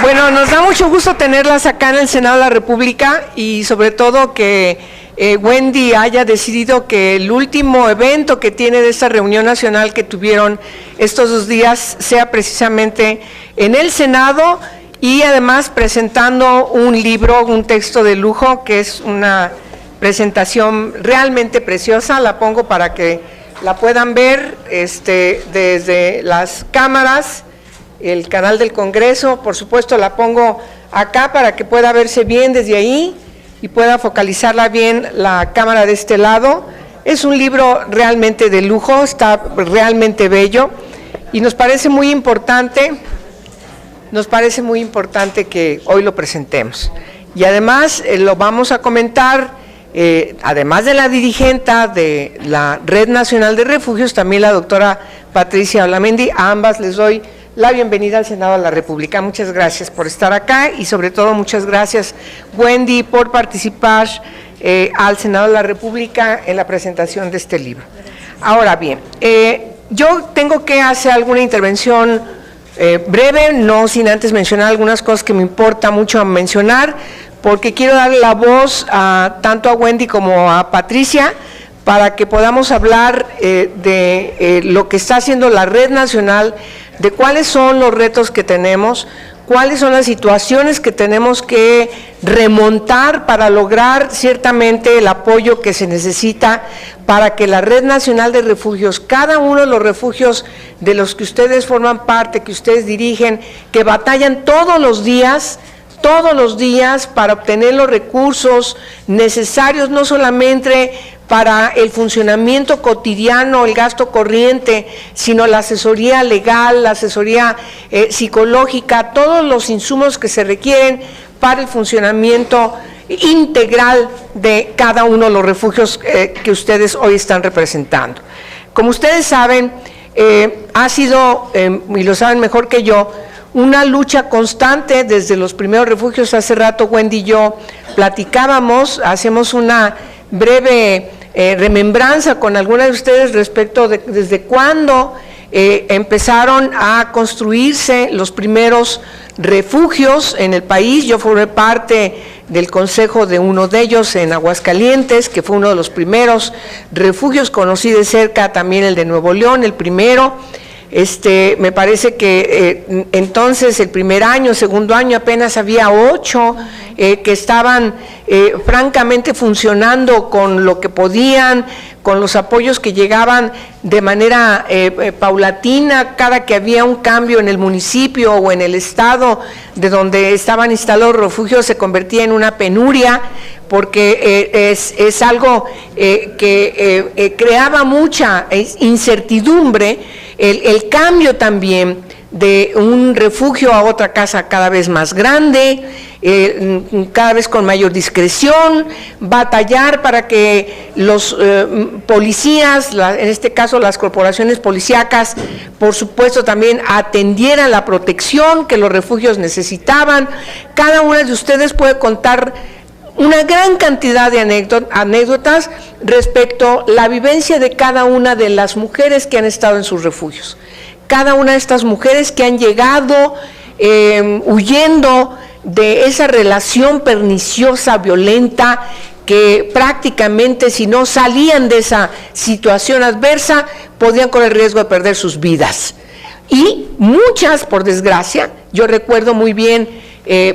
Bueno, nos da mucho gusto tenerlas acá en el Senado de la República y sobre todo que Wendy haya decidido que el último evento que tiene de esta reunión nacional que tuvieron estos 2 días sea precisamente en el Senado y además presentando un libro, un texto de lujo que es una presentación realmente preciosa. La pongo para que la puedan ver desde las cámaras, el canal del Congreso, por supuesto la pongo acá para que pueda verse bien desde ahí y pueda focalizarla bien la cámara de este lado. Es un libro realmente de lujo, está realmente bello y nos parece muy importante que hoy lo presentemos. Y además lo vamos a comentar, además de la dirigenta de la Red Nacional de Refugios, también la doctora Patricia Olamendi. A ambas les doy la bienvenida al Senado de la República. Muchas gracias por estar acá y sobre todo muchas gracias, Wendy, por participar al Senado de la República en la presentación de este libro. Ahora bien, yo tengo que hacer alguna intervención breve, no sin antes mencionar algunas cosas que me importa mucho mencionar, porque quiero darle la voz tanto a Wendy como a Patricia para que podamos hablar de lo que está haciendo la Red Nacional, de cuáles son los retos que tenemos, cuáles son las situaciones que tenemos que remontar para lograr ciertamente el apoyo que se necesita para que la Red Nacional de Refugios, cada uno de los refugios de los que ustedes forman parte, que ustedes dirigen, que batallan todos los días para obtener los recursos necesarios, no solamente para el funcionamiento cotidiano, el gasto corriente, sino la asesoría legal, la asesoría psicológica, todos los insumos que se requieren para el funcionamiento integral de cada uno de los refugios que ustedes hoy están representando. Como ustedes saben, ha sido, y lo saben mejor que yo, una lucha constante desde los primeros refugios. Hace rato Wendy y yo platicábamos, hacemos una breve remembranza con algunas de ustedes respecto de desde cuándo empezaron a construirse los primeros refugios en el país. Yo formé parte del consejo de uno de ellos en Aguascalientes, que fue uno de los primeros refugios, conocí de cerca también el de Nuevo León, el primero. Me parece que entonces el primer año, segundo año apenas había 8 que estaban francamente funcionando con lo que podían, con los apoyos que llegaban de manera paulatina. Cada que había un cambio en el municipio o en el estado de donde estaban instalados los refugios se convertía en una penuria, porque es algo que creaba mucha incertidumbre. El cambio también de un refugio a otra casa cada vez más grande, cada vez con mayor discreción, batallar para que los policías, en este caso las corporaciones policíacas, por supuesto también atendieran la protección que los refugios necesitaban. Cada una de ustedes puede contar una gran cantidad de anécdotas respecto a la vivencia de cada una de las mujeres que han estado en sus refugios. Cada una de estas mujeres que han llegado huyendo de esa relación perniciosa, violenta, que prácticamente si no salían de esa situación adversa, podían correr el riesgo de perder sus vidas. Y muchas, por desgracia, yo recuerdo muy bien,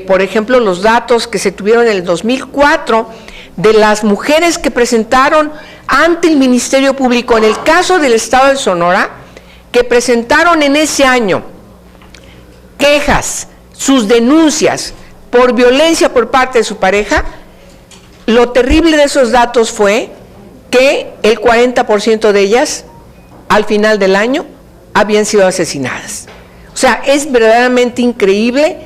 por ejemplo, los datos que se tuvieron en el 2004 de las mujeres que presentaron ante el Ministerio Público, en el caso del estado de Sonora, que presentaron en ese año quejas, sus denuncias por violencia por parte de su pareja. Lo terrible de esos datos fue que el 40% de ellas, al final del año, habían sido asesinadas. O sea, es verdaderamente increíble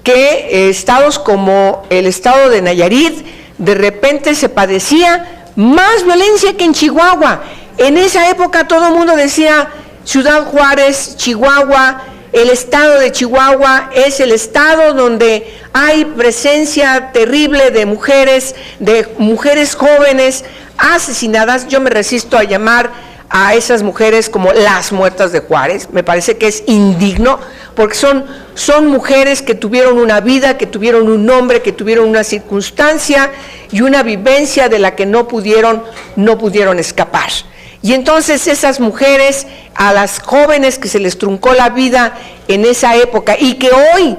que estados como el estado de Nayarit, de repente se padecía más violencia que en Chihuahua. En esa época todo el mundo decía Ciudad Juárez, Chihuahua, el estado de Chihuahua es el estado donde hay presencia terrible de mujeres jóvenes asesinadas. Yo me resisto a llamar a esas mujeres como las muertas de Juárez. Me parece que es indigno, porque son mujeres que tuvieron una vida, que tuvieron un nombre, que tuvieron una circunstancia y una vivencia de la que no pudieron escapar. Y entonces esas mujeres, a las jóvenes que se les truncó la vida en esa época y que hoy,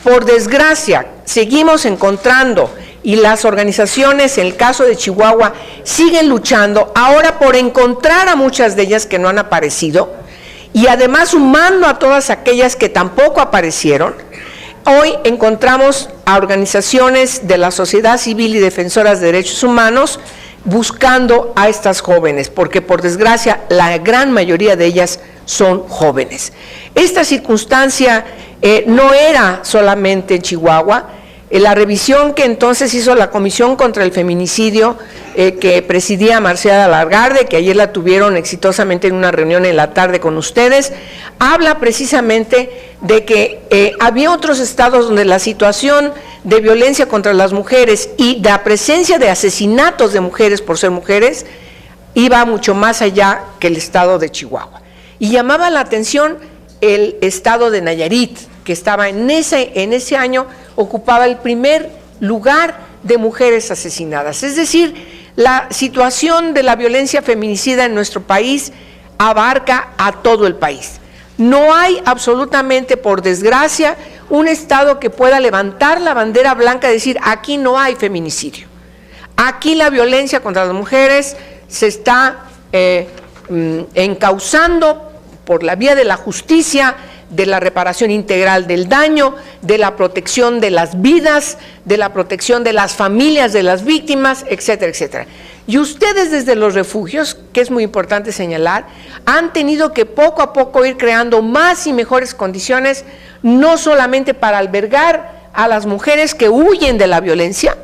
por desgracia, seguimos encontrando, y las organizaciones, en el caso de Chihuahua, siguen luchando ahora por encontrar a muchas de ellas que no han aparecido, y además sumando a todas aquellas que tampoco aparecieron. Hoy encontramos a organizaciones de la sociedad civil y defensoras de derechos humanos buscando a estas jóvenes, porque por desgracia la gran mayoría de ellas son jóvenes. Esta circunstancia no era solamente en Chihuahua. La revisión que entonces hizo la Comisión contra el Feminicidio, que presidía Marcial Lagarde, que ayer la tuvieron exitosamente en una reunión en la tarde con ustedes, habla precisamente de que había otros estados donde la situación de violencia contra las mujeres y de la presencia de asesinatos de mujeres por ser mujeres iba mucho más allá que el estado de Chihuahua. Y llamaba la atención el estado de Nayarit, que estaba en ese año, ocupaba el primer lugar de mujeres asesinadas. Es decir, la situación de la violencia feminicida en nuestro país abarca a todo el país. No hay absolutamente, por desgracia, un estado que pueda levantar la bandera blanca y decir, aquí no hay feminicidio. Aquí la violencia contra las mujeres se está encauzando por la vía de la justicia, de la reparación integral del daño, de la protección de las vidas, de la protección de las familias de las víctimas, etcétera, etcétera. Y ustedes desde los refugios, que es muy importante señalar, han tenido que poco a poco ir creando más y mejores condiciones, no solamente para albergar a las mujeres que huyen de la violencia,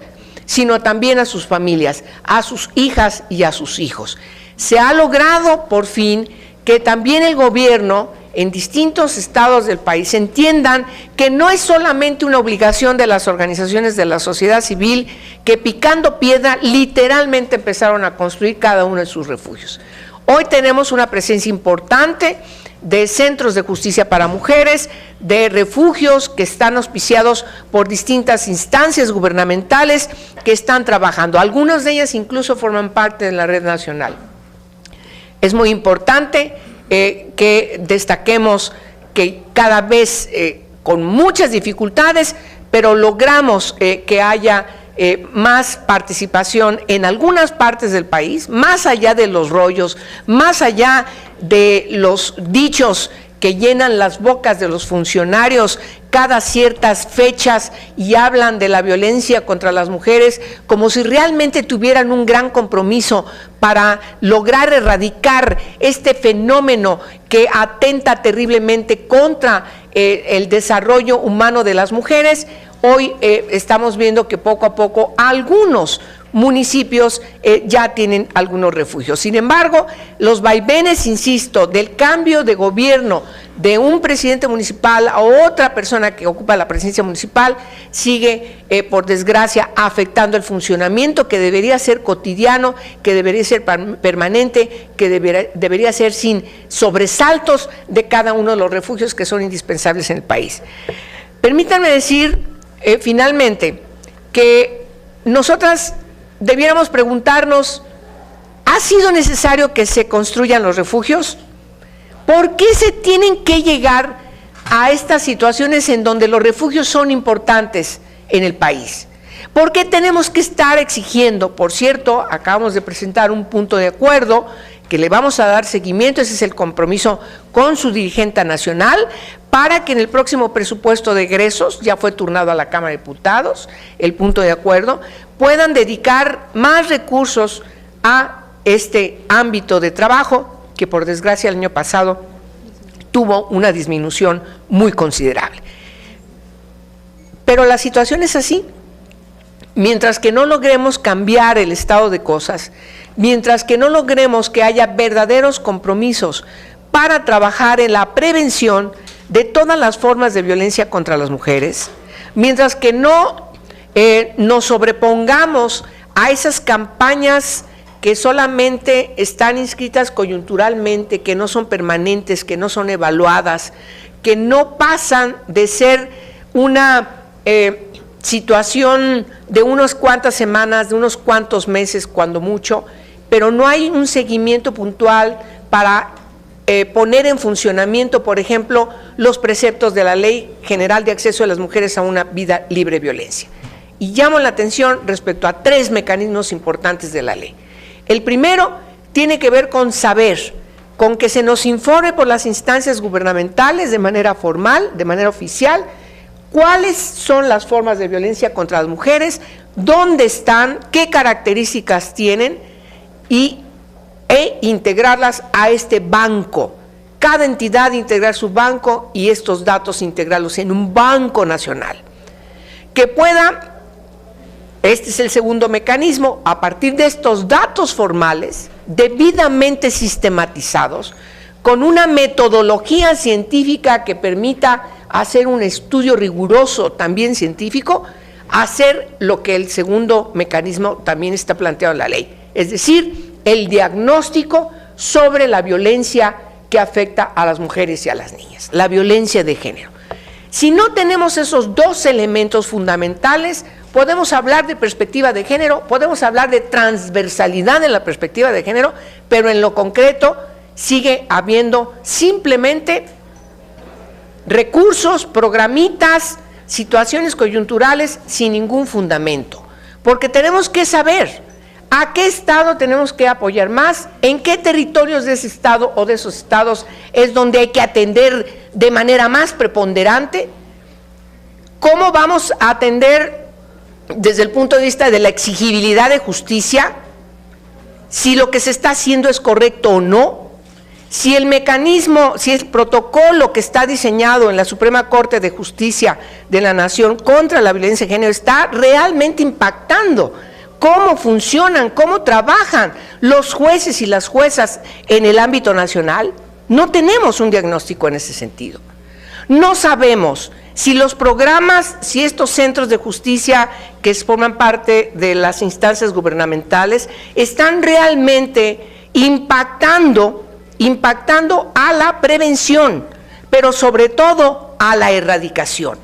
sino también a sus familias, a sus hijas y a sus hijos. Se ha logrado por fin que también el gobierno en distintos estados del país entiendan que no es solamente una obligación de las organizaciones de la sociedad civil que picando piedra literalmente empezaron a construir cada uno de sus refugios. Hoy tenemos una presencia importante de centros de justicia para mujeres, de refugios que están auspiciados por distintas instancias gubernamentales que están trabajando. Algunas de ellas incluso forman parte de la red nacional. Es muy importante que destaquemos que cada vez con muchas dificultades, pero logramos que haya más participación en algunas partes del país, más allá de los rollos, más allá de los dichos que llenan las bocas de los funcionarios cada ciertas fechas y hablan de la violencia contra las mujeres como si realmente tuvieran un gran compromiso para lograr erradicar este fenómeno que atenta terriblemente contra el desarrollo humano de las mujeres. Hoy estamos viendo que poco a poco algunos municipios ya tienen algunos refugios. Sin embargo, los vaivenes, insisto, del cambio de gobierno de un presidente municipal a otra persona que ocupa la presidencia municipal sigue, por desgracia, afectando el funcionamiento que debería ser cotidiano, que debería ser permanente, que debería ser sin sobresaltos de cada uno de los refugios que son indispensables en el país. Permítanme decir, finalmente, que nosotras debiéramos preguntarnos, ¿ha sido necesario que se construyan los refugios? ¿Por qué se tienen que llegar a estas situaciones en donde los refugios son importantes en el país? ¿Por qué tenemos que estar exigiendo? Por cierto, acabamos de presentar un punto de acuerdo que le vamos a dar seguimiento, ese es el compromiso con su dirigente nacional, para que en el próximo presupuesto de egresos, ya fue turnado a la Cámara de Diputados, el punto de acuerdo, puedan dedicar más recursos a este ámbito de trabajo, que por desgracia el año pasado tuvo una disminución muy considerable. Pero la situación es así. Mientras que no logremos cambiar el estado de cosas, mientras que no logremos que haya verdaderos compromisos para trabajar en la prevención de todas las formas de violencia contra las mujeres, mientras que no nos sobrepongamos a esas campañas que solamente están inscritas coyunturalmente, que no son permanentes, que no son evaluadas, que no pasan de ser una situación de unas cuantas semanas, de unos cuantos meses, cuando mucho, pero no hay un seguimiento puntual para poner en funcionamiento, por ejemplo, los preceptos de la Ley General de Acceso de las Mujeres a una Vida Libre de Violencia. Y llamo la atención respecto a 3 mecanismos importantes de la ley. El primero tiene que ver con saber, con que se nos informe por las instancias gubernamentales de manera formal, de manera oficial, cuáles son las formas de violencia contra las mujeres, dónde están, qué características tienen e integrarlas a este banco. Cada entidad integrar su banco y estos datos integrarlos en un banco nacional. Que pueda, este es el segundo mecanismo, a partir de estos datos formales, debidamente sistematizados, con una metodología científica que permita hacer un estudio riguroso, también científico, hacer lo que el segundo mecanismo también está planteado en la ley, es decir, el diagnóstico sobre la violencia que afecta a las mujeres y a las niñas, la violencia de género. Si no tenemos esos 2 elementos fundamentales, podemos hablar de perspectiva de género, podemos hablar de transversalidad en la perspectiva de género, pero en lo concreto sigue habiendo simplemente recursos, programitas, situaciones coyunturales sin ningún fundamento, porque tenemos que saber a qué estado tenemos que apoyar más, en qué territorios de ese estado o de esos estados es donde hay que atender de manera más preponderante, cómo vamos a atender desde el punto de vista de la exigibilidad de justicia, si lo que se está haciendo es correcto o no, si el mecanismo, si el protocolo que está diseñado en la Suprema Corte de Justicia de la Nación contra la violencia de género está realmente impactando cómo funcionan, cómo trabajan los jueces y las juezas en el ámbito nacional. No tenemos un diagnóstico en ese sentido. No sabemos si los programas, si estos centros de justicia que forman parte de las instancias gubernamentales están realmente impactando a la prevención, pero sobre todo a la erradicación.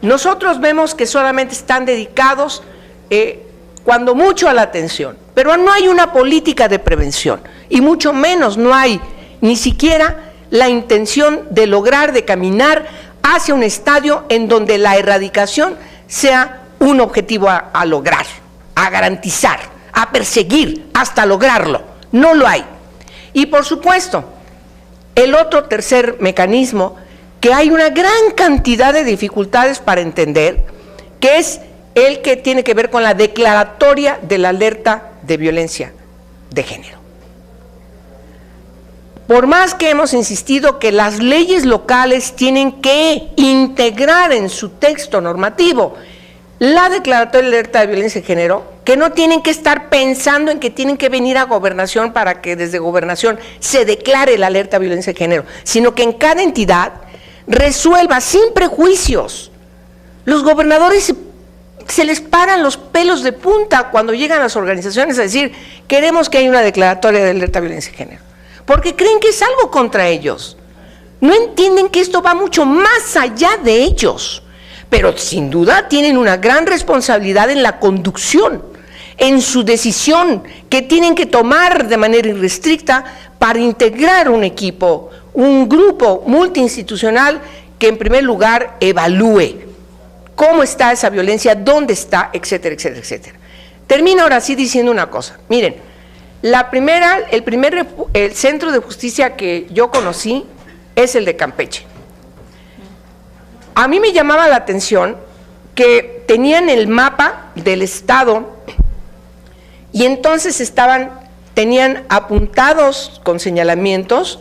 Nosotros vemos que solamente están dedicados cuando mucho a la atención, pero no hay una política de prevención y mucho menos no hay ni siquiera la intención de lograr, de caminar hacia un estadio en donde la erradicación sea un objetivo a lograr, a garantizar, a perseguir hasta lograrlo. No lo hay. Y por supuesto, el otro tercer mecanismo, que hay una gran cantidad de dificultades para entender, que es el que tiene que ver con la declaratoria de la alerta de violencia de género. Por más que hemos insistido que las leyes locales tienen que integrar en su texto normativo la declaratoria de alerta de violencia de género, que no tienen que estar pensando en que tienen que venir a gobernación para que desde gobernación se declare la alerta de violencia de género, sino que en cada entidad resuelva sin prejuicios. Los gobernadores se les paran los pelos de punta cuando llegan a las organizaciones a decir: queremos que haya una declaratoria de alerta de violencia de género, porque creen que es algo contra ellos. No entienden que esto va mucho más allá de ellos, pero sin duda tienen una gran responsabilidad en la conducción, en su decisión que tienen que tomar de manera irrestricta para integrar un equipo, un grupo multiinstitucional que en primer lugar evalúe cómo está esa violencia, dónde está, etcétera, etcétera, etcétera. Termino ahora sí diciendo una cosa. Miren, el centro de justicia que yo conocí es el de Campeche. A mí me llamaba la atención que tenían el mapa del estado y entonces tenían apuntados con señalamientos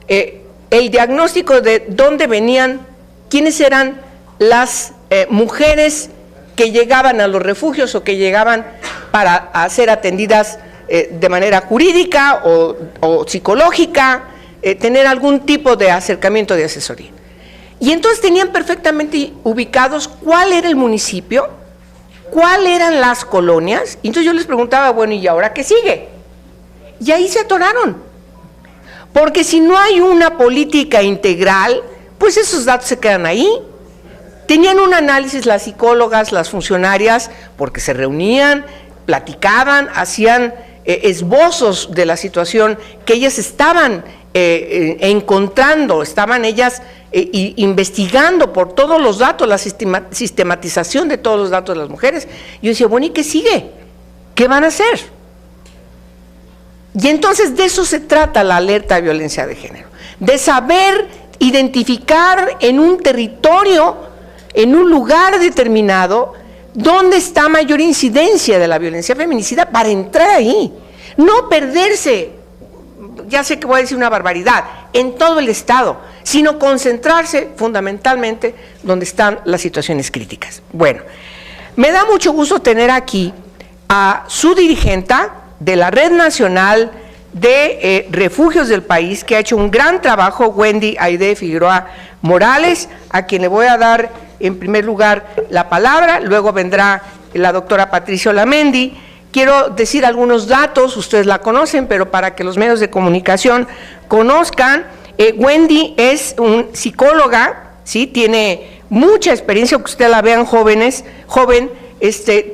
el diagnóstico de dónde venían, quiénes eran las mujeres que llegaban a los refugios o que llegaban para ser atendidas de manera jurídica o psicológica, tener algún tipo de acercamiento de asesoría. Y entonces tenían perfectamente ubicados cuál era el municipio, cuáles eran las colonias, y entonces yo les preguntaba, bueno, ¿y ahora qué sigue? y ahí se atoraron. Porque si no hay una política integral, pues esos datos se quedan ahí. Tenían un análisis las psicólogas, las funcionarias, porque se reunían, platicaban, hacían esbozos de la situación que ellas estaban encontrando, estaban ellas investigando por todos los datos, la sistematización de todos los datos de las mujeres. Yo decía, bueno, ¿y qué sigue? ¿Qué van a hacer? Y entonces de eso se trata la alerta de violencia de género, de saber identificar en un territorio, en un lugar determinado, dónde está mayor incidencia de la violencia feminicida para entrar ahí, no perderse, ya sé que voy a decir una barbaridad, en todo el Estado, sino concentrarse fundamentalmente donde están las situaciones críticas. Bueno, me da mucho gusto tener aquí a su dirigenta de la Red Nacional de Refugios del País, que ha hecho un gran trabajo, Wendy Aide Figueroa Morales, a quien le voy a dar en primer lugar la palabra, luego vendrá la doctora Patricia Olamendi. Quiero decir algunos datos, ustedes la conocen, pero para que los medios de comunicación conozcan, Wendy es psicóloga, ¿sí? Tiene mucha experiencia, que ustedes la vean joven,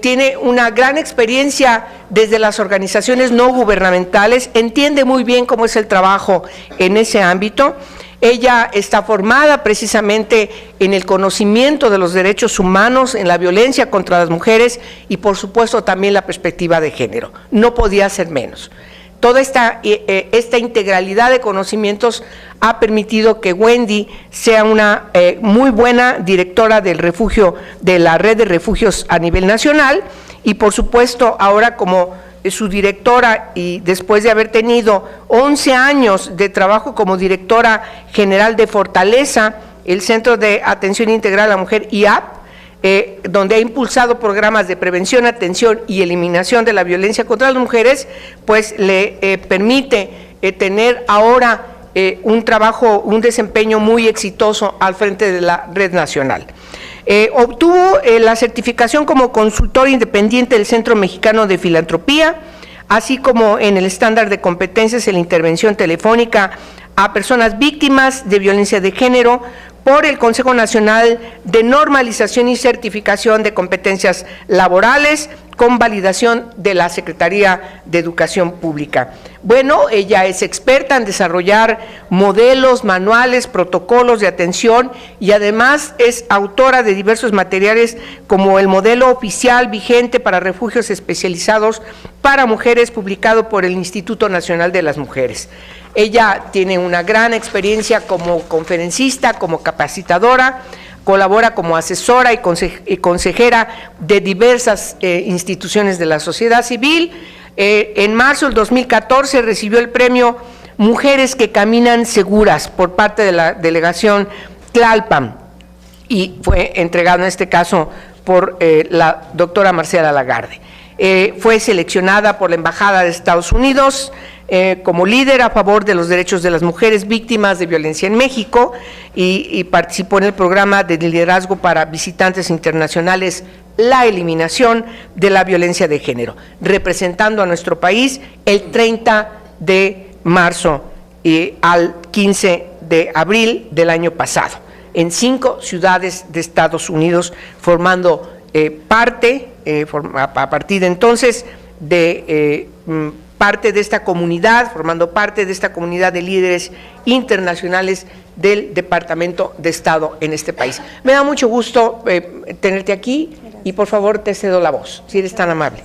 tiene una gran experiencia desde las organizaciones no gubernamentales, entiende muy bien cómo es el trabajo en ese ámbito. Ella está formada precisamente en el conocimiento de los derechos humanos, en la violencia contra las mujeres y por supuesto también la perspectiva de género. No podía ser menos. Toda esta integralidad de conocimientos ha permitido que Wendy sea una muy buena directora del refugio, de la red de refugios a nivel nacional, y por supuesto ahora como su directora, y después de haber tenido 11 años de trabajo como directora general de Fortaleza, el Centro de Atención Integral a la Mujer, IAP, donde ha impulsado programas de prevención, atención y eliminación de la violencia contra las mujeres, pues le permite tener ahora un trabajo, un desempeño muy exitoso al frente de la Red Nacional. Obtuvo la certificación como consultor independiente del Centro Mexicano de Filantropía, así como en el estándar de competencias en la intervención telefónica a personas víctimas de violencia de género por el Consejo Nacional de Normalización y Certificación de Competencias Laborales, con validación de la Secretaría de Educación Pública. Bueno, ella es experta en desarrollar modelos, manuales, protocolos de atención y además es autora de diversos materiales como el modelo oficial vigente para refugios especializados para mujeres, publicado por el Instituto Nacional de las Mujeres. Ella tiene una gran experiencia como conferencista, como capacitadora, colabora como asesora y consejera de diversas instituciones de la sociedad civil. En marzo del 2014 recibió el premio Mujeres que Caminan Seguras por parte de la delegación Tlalpan y fue entregado en este caso por la doctora Marcela Lagarde. Fue seleccionada por la Embajada de Estados Unidos como líder a favor de los derechos de las mujeres víctimas de violencia en México y participó en el programa de liderazgo para visitantes internacionales, la eliminación de la violencia de género, representando a nuestro país el 30 de marzo al 15 de abril del año pasado, en 5 ciudades de Estados Unidos, formando parte, a partir de entonces, de parte de esta comunidad, formando parte de esta comunidad de líderes internacionales del Departamento de Estado en este país. Me da mucho gusto tenerte aquí y por favor te cedo la voz, si eres tan amable.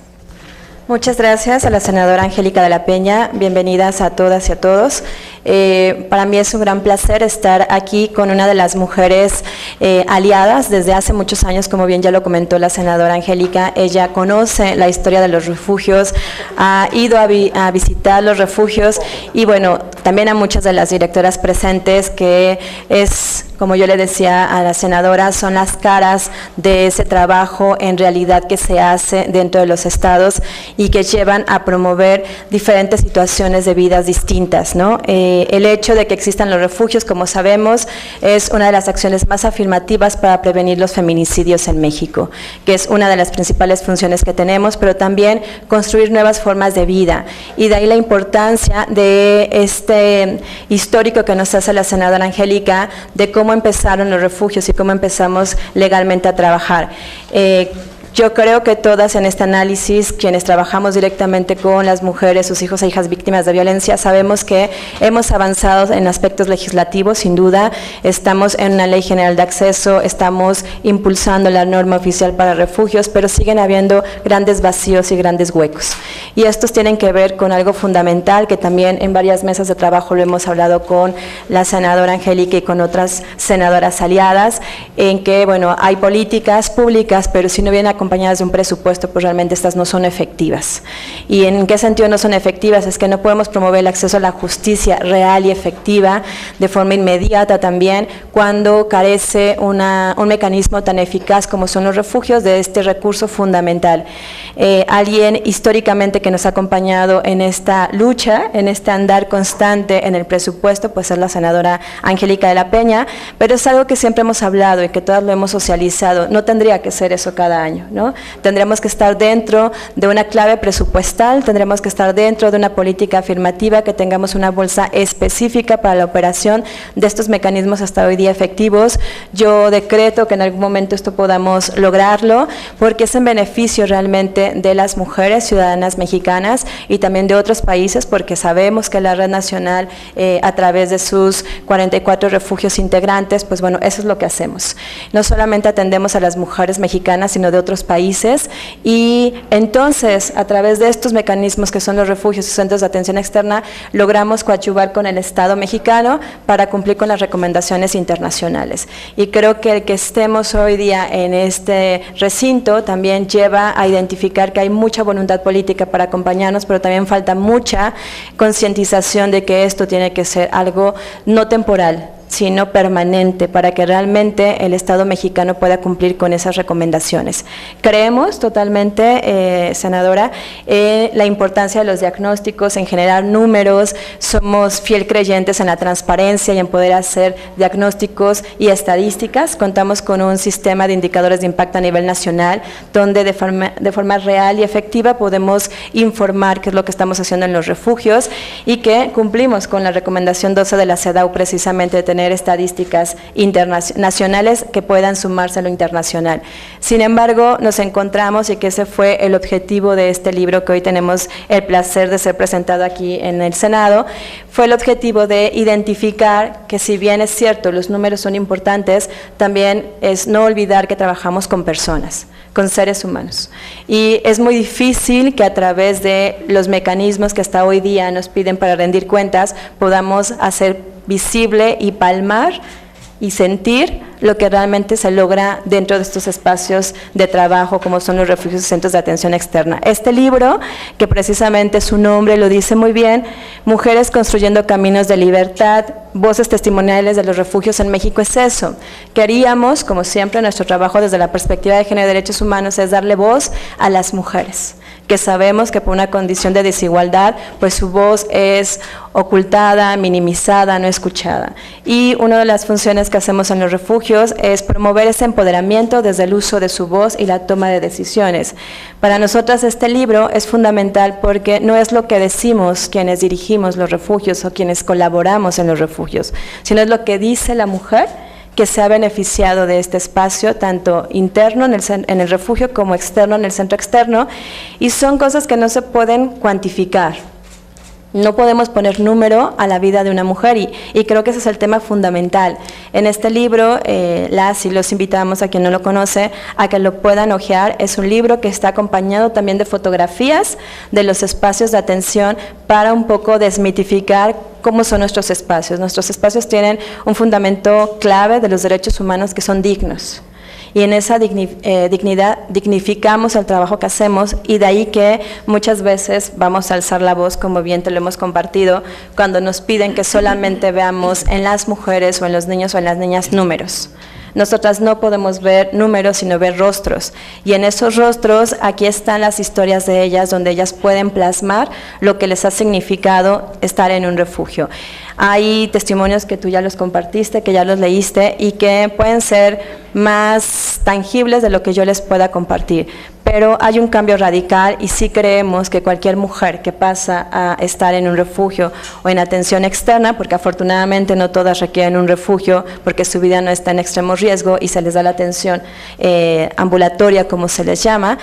Muchas gracias a la senadora Angélica de la Peña, bienvenidas a todas y a todos. Para mí es un gran placer estar aquí con una de las mujeres aliadas desde hace muchos años, como bien ya lo comentó la senadora Angélica. Ella conoce la historia de los refugios, ha ido a visitar los refugios y bueno, también a muchas de las directoras presentes, que es como yo le decía a la senadora, son las caras de ese trabajo en realidad que se hace dentro de los estados y que llevan a promover diferentes situaciones de vidas distintas, ¿no? El hecho de que existan los refugios, como sabemos, es una de las acciones más afirmativas para prevenir los feminicidios en México, que es una de las principales funciones que tenemos, pero también construir nuevas formas de vida, y de ahí la importancia de este histórico que nos hace la senadora Angélica de cómo empezaron los refugios y cómo empezamos legalmente a trabajar. Yo creo que todas en este análisis, quienes trabajamos directamente con las mujeres, sus hijos e hijas víctimas de violencia, sabemos que hemos avanzado en aspectos legislativos, sin duda. Estamos en una ley general de acceso, estamos impulsando la norma oficial para refugios, pero siguen habiendo grandes vacíos y grandes huecos. Y estos tienen que ver con algo fundamental, que también en varias mesas de trabajo lo hemos hablado con la senadora Angélica y con otras senadoras aliadas, en que, bueno, hay políticas públicas, pero si no vienen acompañadas de un presupuesto, pues realmente estas no son efectivas. ¿Y en qué sentido no son efectivas? Es que no podemos promover el acceso a la justicia real y efectiva de forma inmediata también cuando carece un mecanismo tan eficaz como son los refugios de este recurso fundamental. Alguien históricamente que nos ha acompañado en esta lucha, en este andar constante en el presupuesto, pues es la senadora Angélica de la Peña, pero es algo que siempre hemos hablado y que todas lo hemos socializado. No tendría que ser eso cada año, ¿no? Tendremos que estar dentro de una clave presupuestal, tendremos que estar dentro de una política afirmativa, que tengamos una bolsa específica para la operación de estos mecanismos hasta hoy día efectivos. Yo decreto que en algún momento esto podamos lograrlo, porque es en beneficio realmente de las mujeres ciudadanas mexicanas y también de otros países, porque sabemos que la Red Nacional, a través de sus 44 refugios integrantes, pues bueno, eso es lo que hacemos. No solamente atendemos a las mujeres mexicanas, sino de otros países, y entonces a través de estos mecanismos que son los refugios y centros de atención externa, logramos coadyuvar con el Estado mexicano para cumplir con las recomendaciones internacionales. Y creo que el que estemos hoy día en este recinto también lleva a identificar que hay mucha voluntad política para acompañarnos, pero también falta mucha concientización de que esto tiene que ser algo no temporal, sino permanente, para que realmente el Estado mexicano pueda cumplir con esas recomendaciones. Creemos totalmente, senadora, la importancia de los diagnósticos, en generar números, somos fiel creyentes en la transparencia y en poder hacer diagnósticos y estadísticas. Contamos con un sistema de indicadores de impacto a nivel nacional, donde de forma real y efectiva podemos informar qué es lo que estamos haciendo en los refugios, y que cumplimos con la recomendación 12 de la CEDAW, precisamente de tener estadísticas nacionales que puedan sumarse a lo internacional. Sin embargo, nos encontramos, y que ese fue el objetivo de este libro que hoy tenemos el placer de ser presentado aquí en el Senado, fue el objetivo de identificar que, si bien es cierto, los números son importantes, también es no olvidar que trabajamos con personas, con seres humanos. Y es muy difícil que a través de los mecanismos que hasta hoy día nos piden para rendir cuentas, podamos hacer visible y palmar y sentir lo que realmente se logra dentro de estos espacios de trabajo, como son los refugios y centros de atención externa. Este libro, que precisamente su nombre lo dice muy bien, Mujeres construyendo caminos de libertad, voces testimoniales de los refugios en México, es eso. Queríamos, como siempre, nuestro trabajo desde la perspectiva de género y derechos humanos es darle voz a las mujeres, que sabemos que por una condición de desigualdad, pues su voz es ocultada, minimizada, no escuchada. Y una de las funciones que hacemos en los refugios es promover ese empoderamiento desde el uso de su voz y la toma de decisiones. Para nosotras este libro es fundamental, porque no es lo que decimos quienes dirigimos los refugios o quienes colaboramos en los refugios, sino es lo que dice la mujer que se ha beneficiado de este espacio, tanto interno en el refugio como externo en el centro externo, y son cosas que no se pueden cuantificar. No podemos poner número a la vida de una mujer, y creo que ese es el tema fundamental. En este libro, las y los invitamos, a quien no lo conoce, a que lo puedan hojear. Es un libro que está acompañado también de fotografías de los espacios de atención, para un poco desmitificar cómo son nuestros espacios. Nuestros espacios tienen un fundamento clave de los derechos humanos, que son dignos. Y en esa dignidad dignificamos el trabajo que hacemos, y de ahí que muchas veces vamos a alzar la voz, como bien te lo hemos compartido, cuando nos piden que solamente veamos en las mujeres o en los niños o en las niñas números. Nosotras no podemos ver números, sino ver rostros. Y en esos rostros, aquí están las historias de ellas, donde ellas pueden plasmar lo que les ha significado estar en un refugio. Hay testimonios que tú ya los compartiste, que ya los leíste, y que pueden ser más tangibles de lo que yo les pueda compartir. Pero hay un cambio radical, y sí creemos que cualquier mujer que pasa a estar en un refugio o en atención externa, porque afortunadamente no todas requieren un refugio porque su vida no está en extremo riesgo y se les da la atención ambulatoria, como se les llama,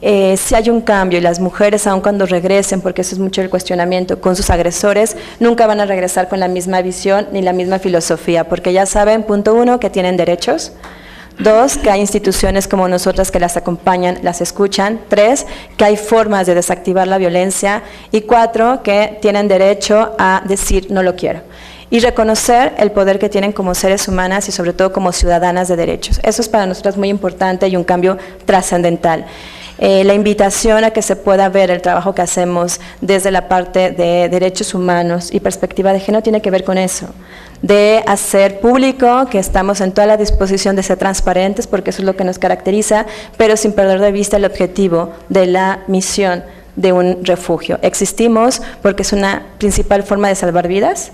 si hay un cambio, y las mujeres, aun cuando regresen, porque eso es mucho el cuestionamiento, con sus agresores, nunca van a regresar con la misma visión ni la misma filosofía, porque ya saben, punto 1, que tienen derechos. 2, que hay instituciones como nosotras que las acompañan, las escuchan. 3, que hay formas de desactivar la violencia. Y 4, que tienen derecho a decir no lo quiero. Y reconocer el poder que tienen como seres humanas y sobre todo como ciudadanas de derechos. Eso es para nosotras muy importante y un cambio trascendental. La invitación a que se pueda ver el trabajo que hacemos desde la parte de derechos humanos y perspectiva de género tiene que ver con eso, de hacer público que estamos en toda la disposición de ser transparentes, porque eso es lo que nos caracteriza, pero sin perder de vista el objetivo de la misión de un refugio. Existimos porque es una principal forma de salvar vidas,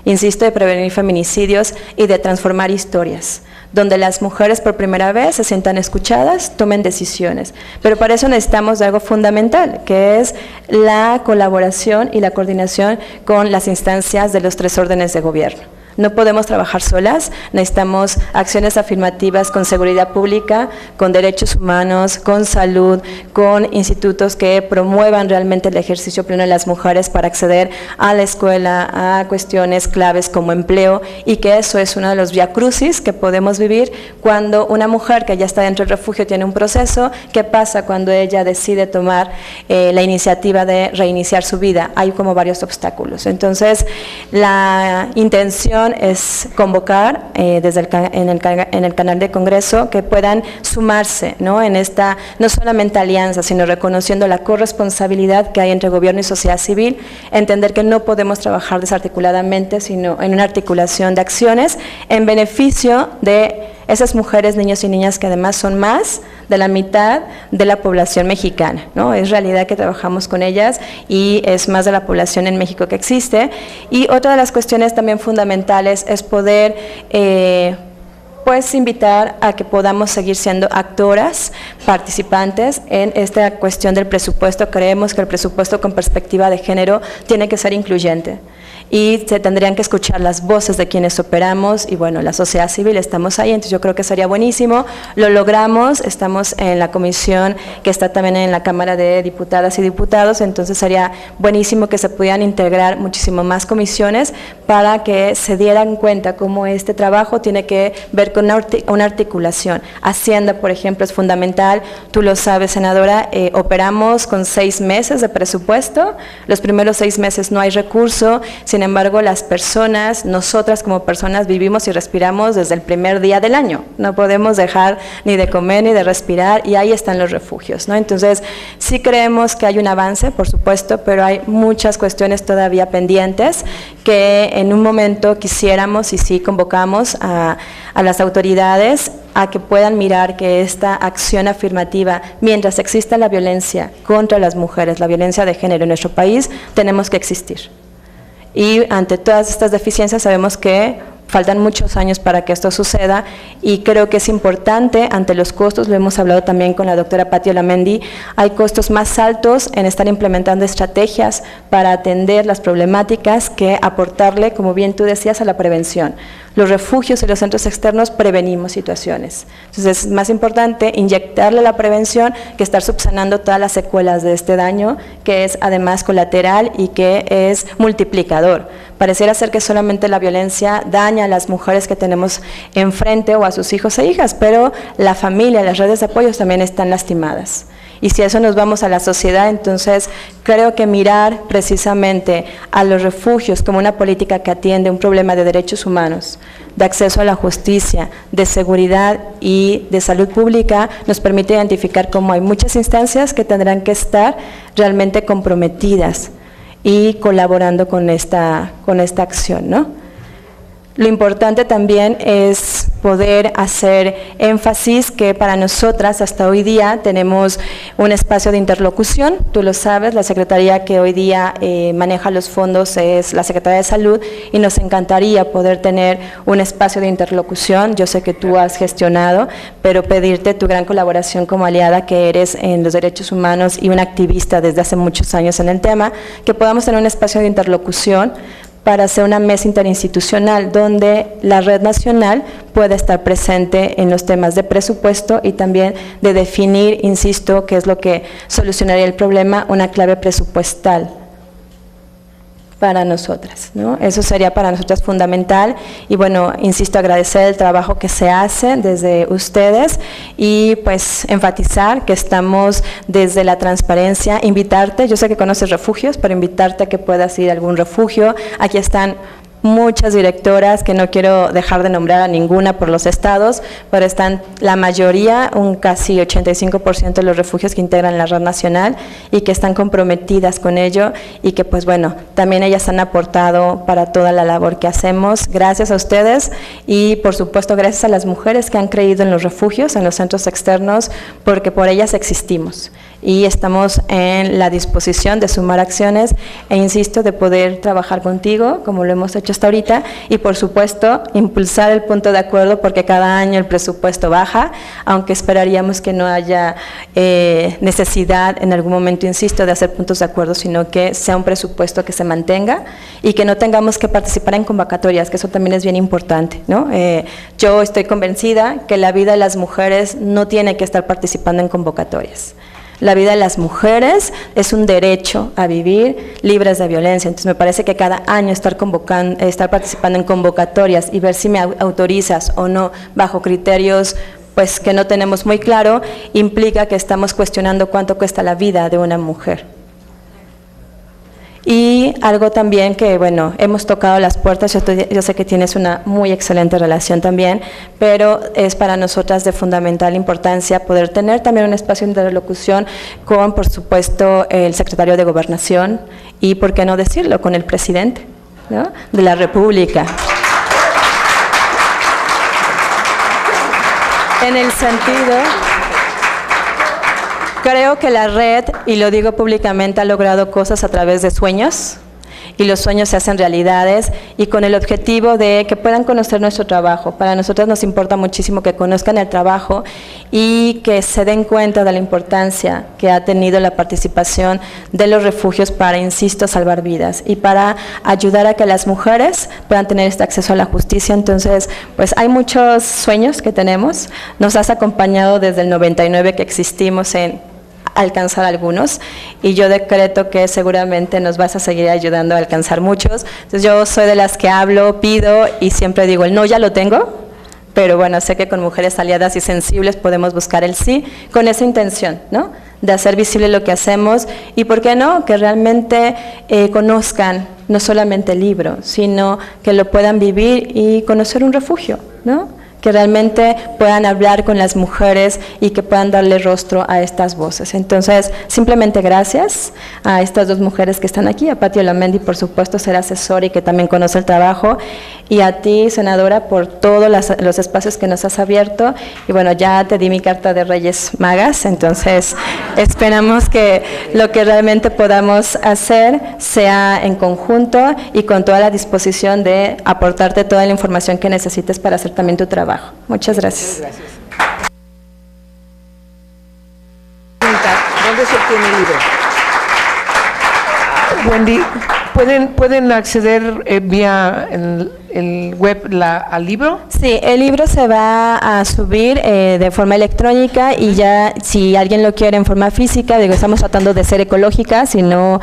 insisto, de prevenir feminicidios y de transformar historias, donde las mujeres por primera vez se sientan escuchadas, tomen decisiones. Pero para eso necesitamos de algo fundamental, que es la colaboración y la coordinación con las instancias de los 3 órdenes de gobierno. No podemos trabajar solas, necesitamos acciones afirmativas con seguridad pública, con derechos humanos, con salud, con institutos que promuevan realmente el ejercicio pleno de las mujeres para acceder a la escuela, a cuestiones claves como empleo, y que eso es uno de los viacrucis que podemos vivir cuando una mujer que ya está dentro del refugio tiene un proceso. ¿Qué pasa cuando ella decide tomar la iniciativa de reiniciar su vida? Hay como varios obstáculos. Entonces, la intención es convocar desde en el canal de Congreso que puedan sumarse, ¿no? En esta, no solamente alianza, sino reconociendo la corresponsabilidad que hay entre gobierno y sociedad civil, entender que no podemos trabajar desarticuladamente, sino en una articulación de acciones en beneficio de esas mujeres, niños y niñas que además son más de la mitad de la población mexicana, ¿no? Es realidad que trabajamos con ellas y es más de la población en México que existe. Y otra de las cuestiones también fundamentales es poder pues invitar a que podamos seguir siendo actoras, participantes en esta cuestión del presupuesto. Creemos que el presupuesto con perspectiva de género tiene que ser incluyente, y se tendrían que escuchar las voces de quienes operamos, y bueno, la sociedad civil estamos ahí, entonces yo creo que sería buenísimo. Lo logramos, estamos en la comisión que está también en la Cámara de Diputadas y Diputados, entonces sería buenísimo que se pudieran integrar muchísimo más comisiones para que se dieran cuenta cómo este trabajo tiene que ver con una articulación. Hacienda, por ejemplo, es fundamental, tú lo sabes, senadora, operamos con 6 meses de presupuesto, los primeros 6 meses no hay recurso. Sin embargo, las personas, nosotras como personas vivimos y respiramos desde el primer día del año. No podemos dejar ni de comer ni de respirar, y ahí están los refugios, ¿no? Entonces, sí creemos que hay un avance, por supuesto, pero hay muchas cuestiones todavía pendientes que en un momento quisiéramos, y sí convocamos a las autoridades a que puedan mirar que esta acción afirmativa, mientras exista la violencia contra las mujeres, la violencia de género en nuestro país, tenemos que existir. Y ante todas estas deficiencias sabemos que faltan muchos años para que esto suceda, y creo que es importante ante los costos, lo hemos hablado también con la doctora Patti Olamendi, hay costos más altos en estar implementando estrategias para atender las problemáticas que aportarle, como bien tú decías, a la prevención. Los refugios y los centros externos prevenimos situaciones. Entonces es más importante inyectarle la prevención que estar subsanando todas las secuelas de este daño, que es además colateral y que es multiplicador. Pareciera ser que solamente la violencia daña a las mujeres que tenemos enfrente o a sus hijos e hijas, pero la familia, las redes de apoyo también están lastimadas. Y si a eso nos vamos a la sociedad, entonces creo que mirar precisamente a los refugios como una política que atiende un problema de derechos humanos, de acceso a la justicia, de seguridad y de salud pública, nos permite identificar cómo hay muchas instancias que tendrán que estar realmente comprometidas y colaborando con esta acción, ¿no? Lo importante también es poder hacer énfasis que para nosotras hasta hoy día tenemos un espacio de interlocución. Tú lo sabes, la Secretaría que hoy día maneja los fondos es la Secretaría de Salud y nos encantaría poder tener un espacio de interlocución. Yo sé que tú has gestionado, pero pedirte tu gran colaboración como aliada que eres en los derechos humanos y una activista desde hace muchos años en el tema, que podamos tener un espacio de interlocución para hacer una mesa interinstitucional donde la red nacional pueda estar presente en los temas de presupuesto y también de definir, insisto, qué es lo que solucionaría el problema, una clave presupuestal para nosotras, ¿no? Eso sería para nosotras fundamental y bueno, insisto, agradecer el trabajo que se hace desde ustedes y pues enfatizar que estamos desde la transparencia, invitarte, yo sé que conoces refugios, pero invitarte a que puedas ir a algún refugio. Aquí están muchas directoras, que no quiero dejar de nombrar a ninguna por los estados, pero están la mayoría, un casi 85% de los refugios que integran la red nacional y que están comprometidas con ello y que pues bueno, también ellas han aportado para toda la labor que hacemos. Gracias a ustedes y por supuesto gracias a las mujeres que han creído en los refugios, en los centros externos, porque por ellas existimos y estamos en la disposición de sumar acciones e insisto, de poder trabajar contigo, como lo hemos hecho hasta ahorita, y por supuesto, impulsar el punto de acuerdo, porque cada año el presupuesto baja, aunque esperaríamos que no haya necesidad en algún momento, insisto, de hacer puntos de acuerdo, sino que sea un presupuesto que se mantenga y que no tengamos que participar en convocatorias, que eso también es bien importante, ¿no? Yo estoy convencida que la vida de las mujeres no tiene que estar participando en convocatorias. La vida de las mujeres es un derecho a vivir libres de violencia. Entonces me parece que cada año estar participando en convocatorias y ver si me autorizas o no bajo criterios pues que no tenemos muy claro, implica que estamos cuestionando cuánto cuesta la vida de una mujer. Y algo también que, bueno, hemos tocado las puertas, yo sé que tienes una muy excelente relación también, pero es para nosotras de fundamental importancia poder tener también un espacio de interlocución con, por supuesto, el secretario de Gobernación y, por qué no decirlo, con el presidente, ¿no?, de la República. En el sentido... Creo que la red, y lo digo públicamente, ha logrado cosas a través de sueños, y los sueños se hacen realidades, y con el objetivo de que puedan conocer nuestro trabajo. Para nosotros nos importa muchísimo que conozcan el trabajo y que se den cuenta de la importancia que ha tenido la participación de los refugios para, insisto, salvar vidas y para ayudar a que las mujeres puedan tener este acceso a la justicia. Entonces, pues hay muchos sueños que tenemos. Nos has acompañado desde el 99 que existimos en alcanzar algunos y yo decreto que seguramente nos vas a seguir ayudando a alcanzar muchos. Entonces yo soy de las que hablo, pido y siempre digo el no ya lo tengo, pero bueno, sé que con mujeres aliadas y sensibles podemos buscar el sí con esa intención, ¿no?, de hacer visible lo que hacemos y, ¿por qué no?, que realmente conozcan no solamente el libro, sino que lo puedan vivir y conocer un refugio, ¿no?, que realmente puedan hablar con las mujeres y que puedan darle rostro a estas voces. Entonces, simplemente gracias a estas dos mujeres que están aquí, a Pati Olamendi, por supuesto, ser asesora y que también conoce el trabajo, y a ti, senadora, por todos los espacios que nos has abierto. Y bueno, ya te di mi carta de Reyes Magas, entonces esperamos que lo que realmente podamos hacer sea en conjunto y con toda la disposición de aportarte toda la información que necesites para hacer también tu trabajo. Muchas gracias. Muchas gracias. ¿Dónde se obtiene el libro? Wendy, ¿pueden acceder vía el web al libro? Sí, el libro se va a subir de forma electrónica y ya si alguien lo quiere en forma física, digo, estamos tratando de ser ecológicas y no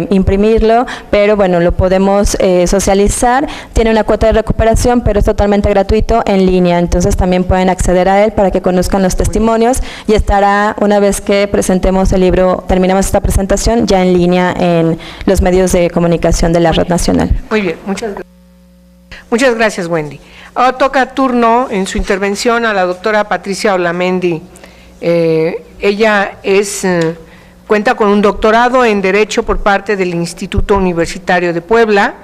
imprimirlo, pero bueno, lo podemos socializar. Tiene una cuota de recuperación, pero es totalmente gratuito en línea, entonces también pueden acceder a él para que conozcan los testimonios y estará, una vez que presentemos el libro, terminamos esta presentación, ya en línea en los medios de comunicación de la Red Nacional. Muy bien, muchas gracias. Muchas gracias, Wendy. Ahora toca turno en su intervención a la doctora Patricia Olamendi. Ella cuenta con un doctorado en Derecho por parte del Instituto Universitario de Puebla,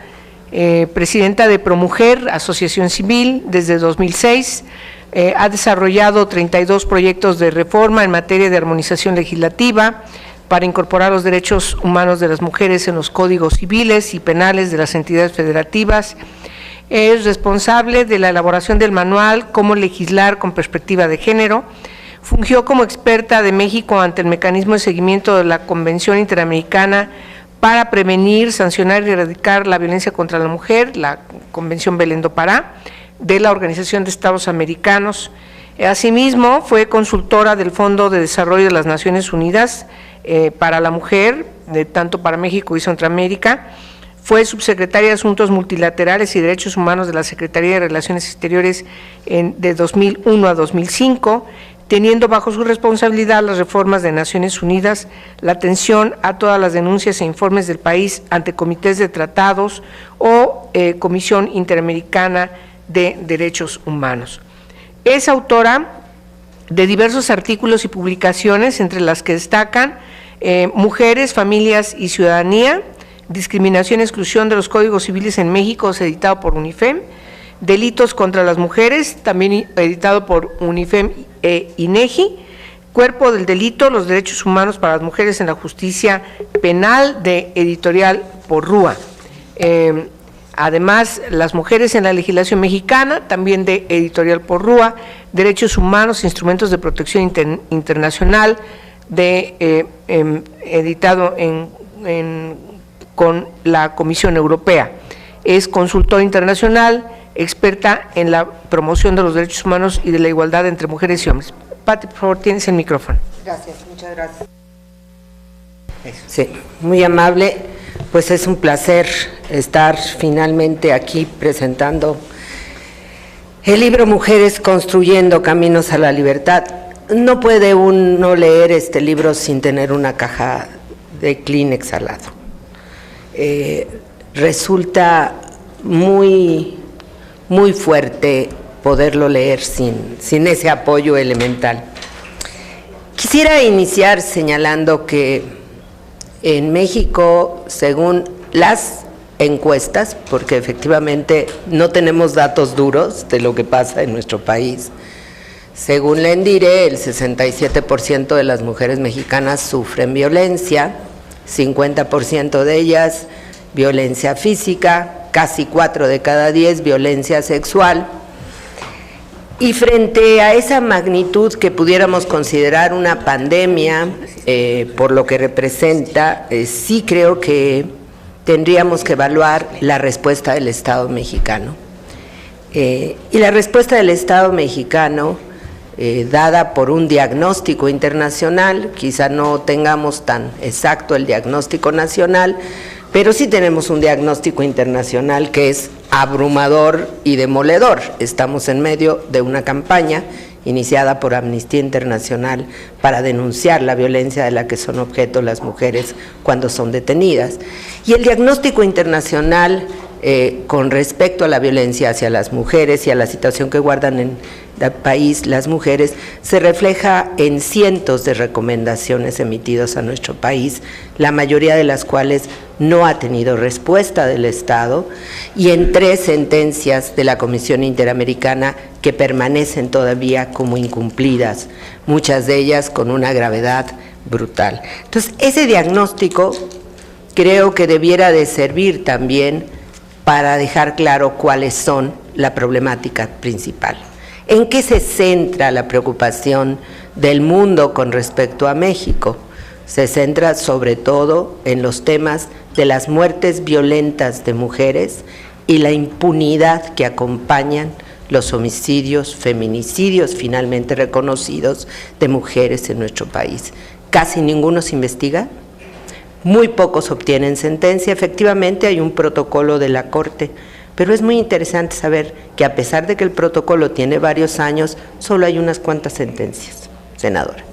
presidenta de ProMujer, Asociación Civil, desde 2006, ha desarrollado 32 proyectos de reforma en materia de armonización legislativa para incorporar los derechos humanos de las mujeres en los códigos civiles y penales de las entidades federativas. Es responsable de la elaboración del manual Cómo legislar con perspectiva de género. Fungió como experta de México ante el mecanismo de seguimiento de la Convención Interamericana para prevenir, sancionar y erradicar la violencia contra la mujer, la Convención Belén do Pará, de la Organización de Estados Americanos. Asimismo, fue consultora del Fondo de Desarrollo de las Naciones Unidas para la Mujer, tanto para México y Centroamérica. Fue subsecretaria de Asuntos Multilaterales y Derechos Humanos de la Secretaría de Relaciones Exteriores de 2001 a 2005, teniendo bajo su responsabilidad las reformas de Naciones Unidas, la atención a todas las denuncias e informes del país ante comités de tratados o Comisión Interamericana de Derechos Humanos. Es autora de diversos artículos y publicaciones, entre las que destacan Mujeres, Familias y Ciudadanía, Discriminación y Exclusión de los Códigos Civiles en México, editado por UNIFEM, Delitos contra las Mujeres, también editado por UNIFEM e INEGI, Cuerpo del Delito, los Derechos Humanos para las Mujeres en la Justicia Penal, de editorial Porrúa. Además, Las Mujeres en la Legislación Mexicana, también de editorial Porrúa, Derechos Humanos, Instrumentos de Protección Internacional, editado con la Comisión Europea. Es consultora internacional, experta en la promoción de los derechos humanos y de la igualdad entre mujeres y hombres. Pati, por favor, tienes el micrófono. Gracias, muchas gracias. Sí, muy amable. Pues es un placer estar finalmente aquí presentando el libro Mujeres construyendo caminos a la libertad. No puede uno leer este libro sin tener una caja de Kleenex al lado. Resulta muy fuerte poderlo leer sin ese apoyo elemental. Quisiera iniciar señalando que en México, según las encuestas, porque efectivamente no tenemos datos duros de lo que pasa en nuestro país, según la ENDIRE, el 67% de las mujeres mexicanas sufren violencia, 50% de ellas violencia física, casi 4 de cada 10 violencia sexual. Y frente a esa magnitud que pudiéramos considerar una pandemia, por lo que representa, sí creo que tendríamos que evaluar la respuesta del Estado mexicano. Y la respuesta del Estado mexicano, dada por un diagnóstico internacional, quizá no tengamos tan exacto el diagnóstico nacional, pero sí tenemos un diagnóstico internacional que es abrumador y demoledor. Estamos en medio de una campaña iniciada por Amnistía Internacional para denunciar la violencia de la que son objeto las mujeres cuando son detenidas. Y el diagnóstico internacional con respecto a la violencia hacia las mujeres y a la situación que guardan en el país las mujeres se refleja en cientos de recomendaciones emitidas a nuestro país, la mayoría de las cuales no ha tenido respuesta del Estado, y en 3 sentencias de la Comisión Interamericana que permanecen todavía como incumplidas, muchas de ellas con una gravedad brutal. Entonces, ese diagnóstico creo que debiera de servir también para dejar claro cuáles son la problemática principal. ¿En qué se centra la preocupación del mundo con respecto a México? Se centra sobre todo en los temas de las muertes violentas de mujeres y la impunidad que acompañan los homicidios, feminicidios finalmente reconocidos de mujeres en nuestro país. Casi ninguno se investiga, muy pocos obtienen sentencia. Efectivamente hay un protocolo de la Corte, pero es muy interesante saber que a pesar de que el protocolo tiene varios años, solo hay unas cuantas sentencias, senadora,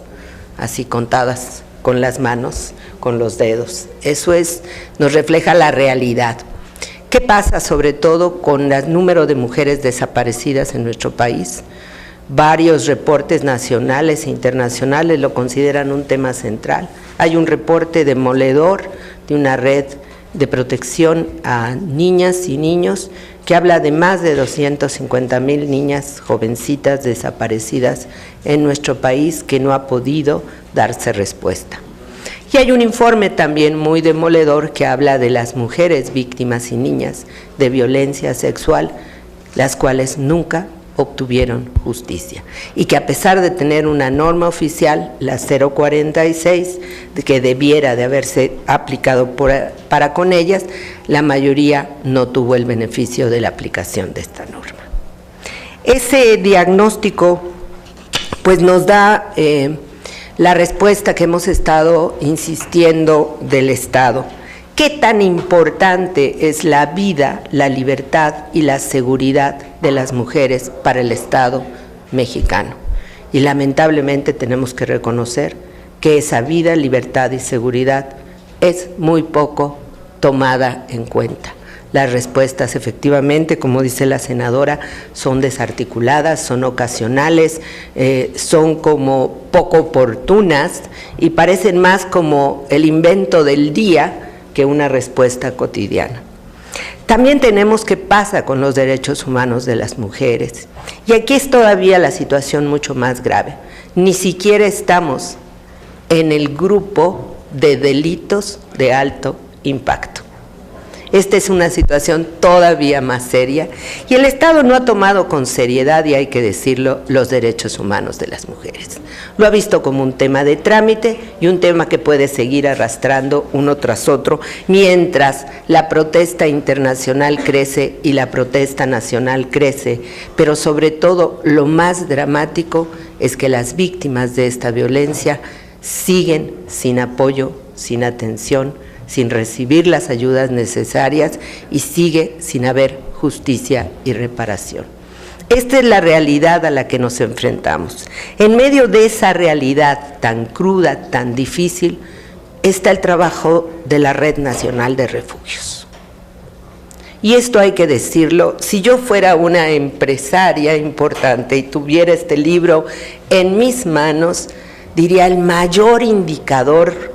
así contadas con las manos, con los dedos. Eso nos refleja la realidad. ¿Qué pasa sobre todo con el número de mujeres desaparecidas en nuestro país? Varios reportes nacionales e internacionales lo consideran un tema central. Hay un reporte demoledor de una red de protección a niñas y niños que habla de más de 250,000 niñas jovencitas desaparecidas en nuestro país que no ha podido darse respuesta. Y hay un informe también muy demoledor que habla de las mujeres víctimas y niñas de violencia sexual, las cuales nunca obtuvieron justicia, y que a pesar de tener una norma oficial, la 046, que debiera de haberse aplicado para con ellas, la mayoría no tuvo el beneficio de la aplicación de esta norma. Ese diagnóstico pues nos da la respuesta que hemos estado insistiendo del Estado. ¿Qué tan importante es la vida, la libertad y la seguridad de las mujeres para el Estado mexicano? Y lamentablemente tenemos que reconocer que esa vida, libertad y seguridad es muy poco tomada en cuenta. Las respuestas efectivamente, como dice la senadora, son desarticuladas, son ocasionales, son como poco oportunas y parecen más como el invento del día que una respuesta cotidiana. También tenemos qué pasa con los derechos humanos de las mujeres. Y aquí es todavía la situación mucho más grave. Ni siquiera estamos en el grupo de delitos de alto impacto. Esta es una situación todavía más seria y el Estado no ha tomado con seriedad, y hay que decirlo, los derechos humanos de las mujeres. Lo ha visto como un tema de trámite y un tema que puede seguir arrastrando uno tras otro mientras la protesta internacional crece y la protesta nacional crece, pero sobre todo lo más dramático es que las víctimas de esta violencia siguen sin apoyo, sin atención, sin recibir las ayudas necesarias y sigue sin haber justicia y reparación. Esta es la realidad a la que nos enfrentamos. En medio de esa realidad tan cruda, tan difícil, está el trabajo de la Red Nacional de Refugios. Y esto hay que decirlo, si yo fuera una empresaria importante y tuviera este libro en mis manos, diría el mayor indicador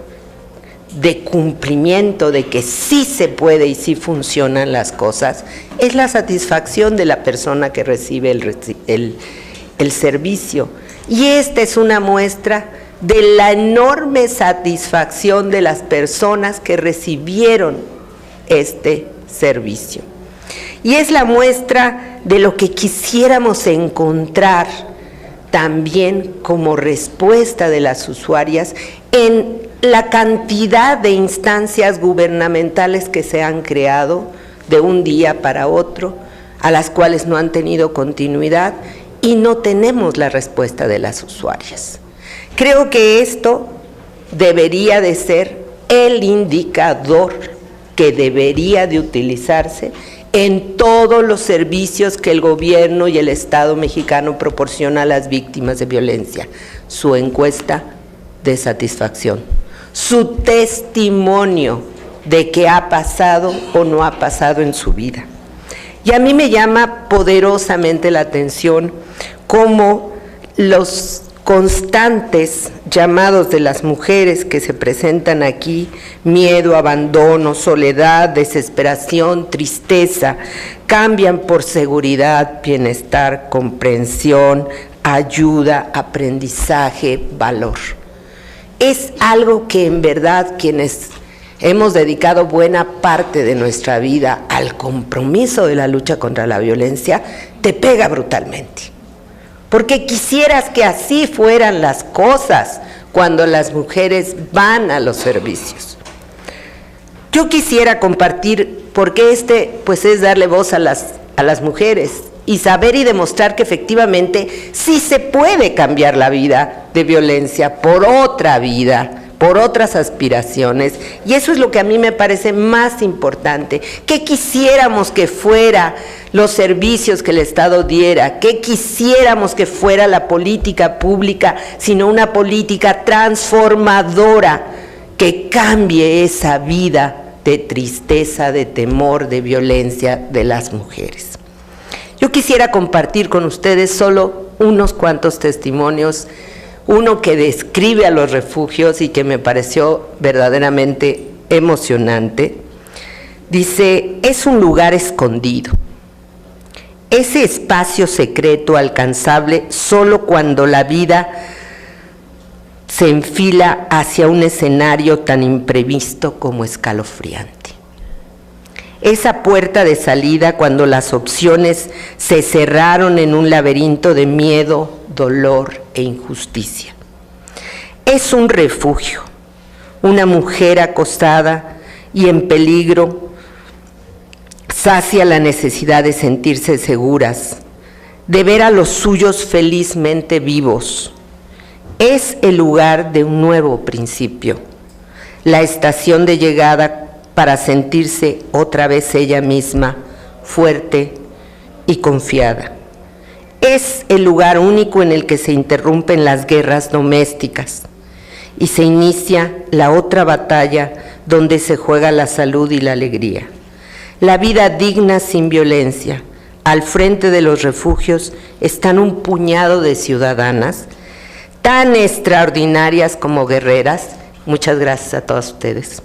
de cumplimiento, de que sí se puede y sí funcionan las cosas, es la satisfacción de la persona que recibe el servicio. Y esta es una muestra de la enorme satisfacción de las personas que recibieron este servicio. Y es la muestra de lo que quisiéramos encontrar también como respuesta de las usuarias en la cantidad de instancias gubernamentales que se han creado de un día para otro, a las cuales no han tenido continuidad y no tenemos la respuesta de las usuarias. Creo que esto debería de ser el indicador que debería de utilizarse en todos los servicios que el gobierno y el Estado mexicano proporciona a las víctimas de violencia. Su encuesta de satisfacción, su testimonio de qué ha pasado o no ha pasado en su vida. Y a mí me llama poderosamente la atención cómo los constantes llamados de las mujeres que se presentan aquí, miedo, abandono, soledad, desesperación, tristeza, cambian por seguridad, bienestar, comprensión, ayuda, aprendizaje, valor. Es algo que en verdad quienes hemos dedicado buena parte de nuestra vida al compromiso de la lucha contra la violencia, te pega brutalmente. Porque quisieras que así fueran las cosas cuando las mujeres van a los servicios. Yo quisiera compartir, porque pues es darle voz a las mujeres y saber y demostrar que efectivamente sí se puede cambiar la vida de violencia por otra vida, por otras aspiraciones, y eso es lo que a mí me parece más importante. ¿Qué quisiéramos que fuera los servicios que el Estado diera? ¿Qué quisiéramos que fuera la política pública, sino una política transformadora que cambie esa vida de tristeza, de temor, de violencia de las mujeres. Yo quisiera compartir con ustedes solo unos cuantos testimonios, uno que describe a los refugios y que me pareció verdaderamente emocionante. Dice: es un lugar escondido, ese espacio secreto alcanzable solo cuando la vida se enfila hacia un escenario tan imprevisto como escalofriante. Esa puerta de salida cuando las opciones se cerraron en un laberinto de miedo, dolor e injusticia. Es un refugio, una mujer acostada y en peligro sacia la necesidad de sentirse seguras, de ver a los suyos felizmente vivos. Es el lugar de un nuevo principio, la estación de llegada para sentirse otra vez ella misma, fuerte y confiada. Es el lugar único en el que se interrumpen las guerras domésticas y se inicia la otra batalla donde se juega la salud y la alegría. La vida digna sin violencia. Al frente de los refugios están un puñado de ciudadanas tan extraordinarias como guerreras. Muchas gracias a todas ustedes.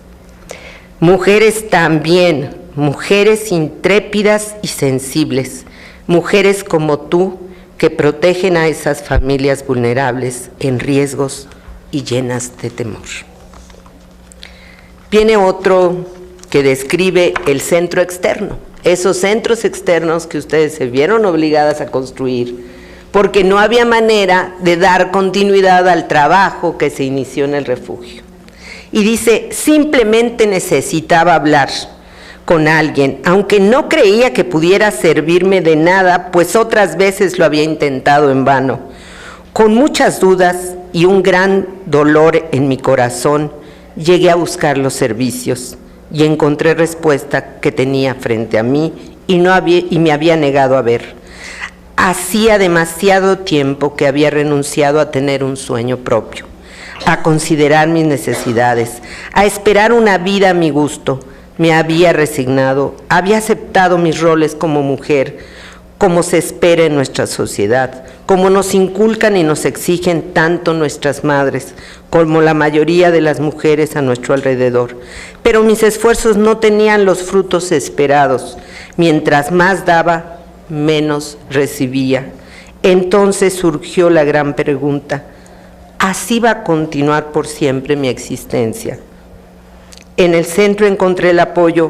Mujeres también, mujeres intrépidas y sensibles, mujeres como tú que protegen a esas familias vulnerables en riesgos y llenas de temor. Viene otro que describe el centro externo, esos centros externos que ustedes se vieron obligadas a construir porque no había manera de dar continuidad al trabajo que se inició en el refugio. Y dice: simplemente necesitaba hablar con alguien, aunque no creía que pudiera servirme de nada, pues otras veces lo había intentado en vano. Con muchas dudas y un gran dolor en mi corazón, llegué a buscar los servicios y encontré respuesta que tenía frente a mí y me había negado a ver. Hacía demasiado tiempo que había renunciado a tener un sueño propio, a considerar mis necesidades, a esperar una vida a mi gusto. Me había resignado, había aceptado mis roles como mujer, como se espera en nuestra sociedad, como nos inculcan y nos exigen tanto nuestras madres, como la mayoría de las mujeres a nuestro alrededor. Pero mis esfuerzos no tenían los frutos esperados. Mientras más daba, menos recibía. Entonces surgió la gran pregunta: ¿así va a continuar por siempre mi existencia? En el centro encontré el apoyo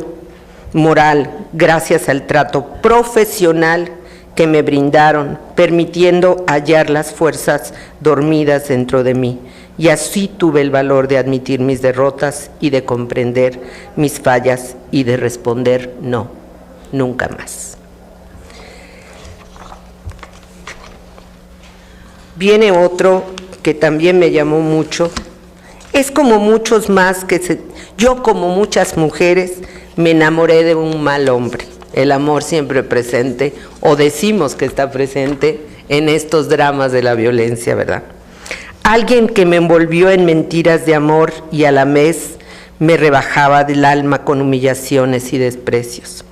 moral gracias al trato profesional que me brindaron, permitiendo hallar las fuerzas dormidas dentro de mí. Y así tuve el valor de admitir mis derrotas y de comprender mis fallas y de responder: no, nunca más. Viene otro que también me llamó mucho. Es como muchos más yo, como muchas mujeres, me enamoré de un mal hombre. El amor siempre presente, o decimos que está presente en estos dramas de la violencia, ¿verdad? Alguien que me envolvió en mentiras de amor y a la vez me rebajaba del alma con humillaciones y desprecios.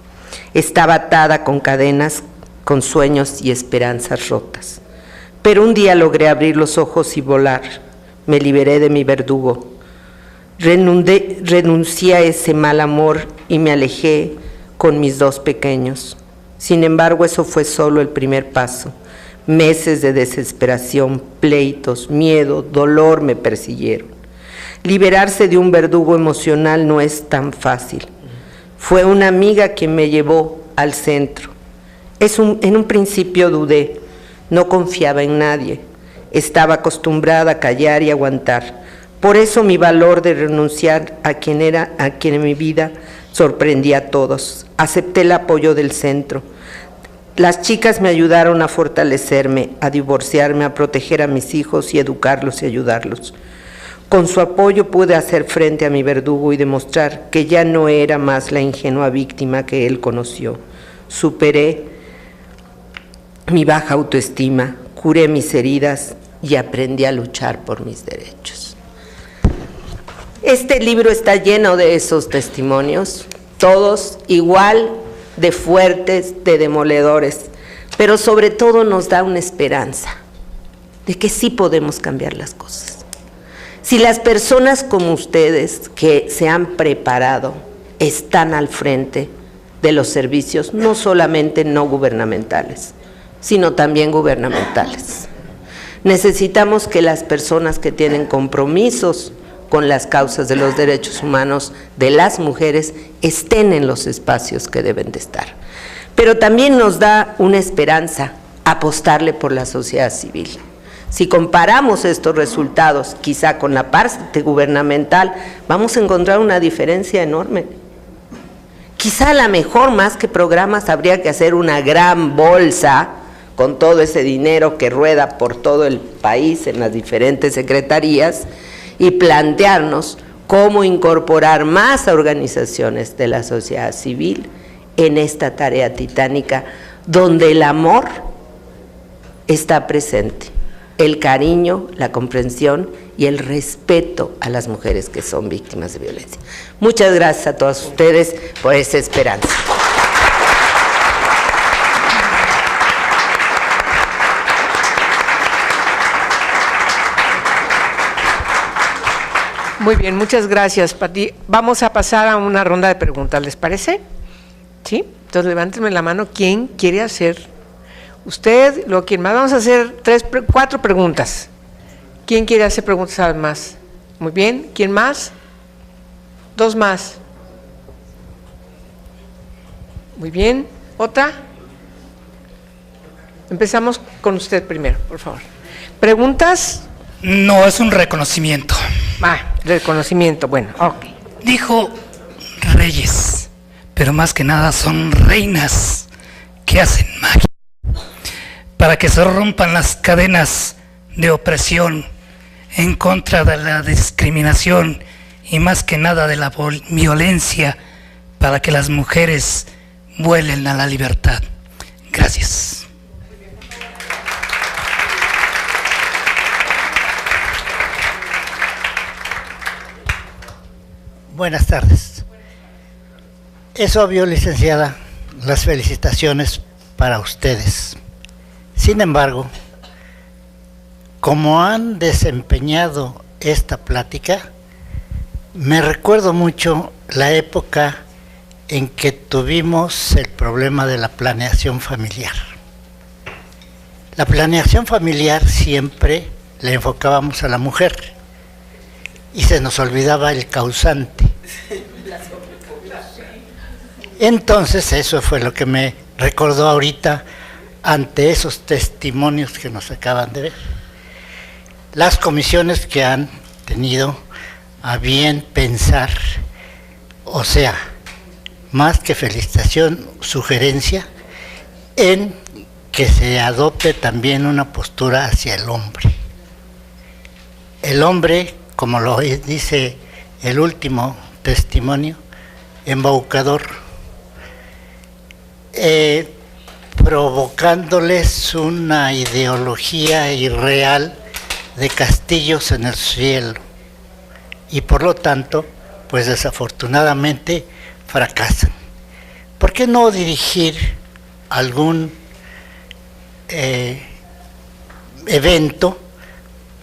Estaba atada con cadenas, con sueños y esperanzas rotas. Pero un día logré abrir los ojos y volar. Me liberé de mi verdugo. Renuncié a ese mal amor y me alejé con mis dos pequeños. Sin embargo, eso fue solo el primer paso. Meses de desesperación, pleitos, miedo, dolor me persiguieron. Liberarse de un verdugo emocional no es tan fácil. Fue una amiga quien me llevó al centro. En un principio dudé, no confiaba en nadie. Estaba acostumbrada a callar y aguantar. Por eso mi valor de renunciar a quien en mi vida sorprendía a todos. Acepté el apoyo del centro. Las chicas me ayudaron a fortalecerme, a divorciarme, a proteger a mis hijos y educarlos y ayudarlos. Con su apoyo pude hacer frente a mi verdugo y demostrar que ya no era más la ingenua víctima que él conoció. Superé mi baja autoestima, curé mis heridas y aprendí a luchar por mis derechos. Este libro está lleno de esos testimonios, todos igual de fuertes, de demoledores, pero sobre todo nos da una esperanza de que sí podemos cambiar las cosas. Si las personas como ustedes que se han preparado están al frente de los servicios, no solamente no gubernamentales, sino también gubernamentales. Necesitamos que las personas que tienen compromisos con las causas de los derechos humanos de las mujeres estén en los espacios que deben de estar. Pero también nos da una esperanza apostarle por la sociedad civil. Si comparamos estos resultados quizá con la parte gubernamental, vamos a encontrar una diferencia enorme. Quizá a lo mejor más que programas habría que hacer una gran bolsa con todo ese dinero que rueda por todo el país en las diferentes secretarías y plantearnos cómo incorporar más organizaciones de la sociedad civil en esta tarea titánica donde el amor está presente. El cariño, la comprensión y el respeto a las mujeres que son víctimas de violencia. Muchas gracias a todos ustedes por esa esperanza. Muy bien, muchas gracias, Pati. Vamos a pasar a una ronda de preguntas, ¿les parece? ¿Sí? Entonces levántenme la mano, ¿quién quiere hacer? Usted, luego quién más. Vamos a hacer 4 preguntas. ¿Quién quiere hacer preguntas además? Muy bien, ¿quién más? 2 más. Muy bien, ¿otra? Empezamos con usted primero, por favor. ¿Preguntas? No, es un reconocimiento. Reconocimiento, bueno, ok. Dijo reyes, pero más que nada son reinas que hacen magia para que se rompan las cadenas de opresión en contra de la discriminación y más que nada de la violencia, para que las mujeres vuelen a la libertad. Gracias. Buenas tardes. Es obvio, licenciada, las felicitaciones para ustedes. Sin embargo, como han desempeñado esta plática, me recuerdo mucho la época en que tuvimos el problema de la planeación familiar. La planeación familiar siempre la enfocábamos a la mujer y se nos olvidaba el causante. Entonces eso fue lo que me recordó ahorita ante esos testimonios que nos acaban de ver. Las comisiones que han tenido a bien pensar, o sea, más que felicitación, sugerencia, en que se adopte también una postura hacia el hombre. El hombre, como lo dice el último testimonio, embaucador, provocándoles una ideología irreal de castillos en el cielo, y por lo tanto, pues desafortunadamente fracasan. ¿Por qué no dirigir algún evento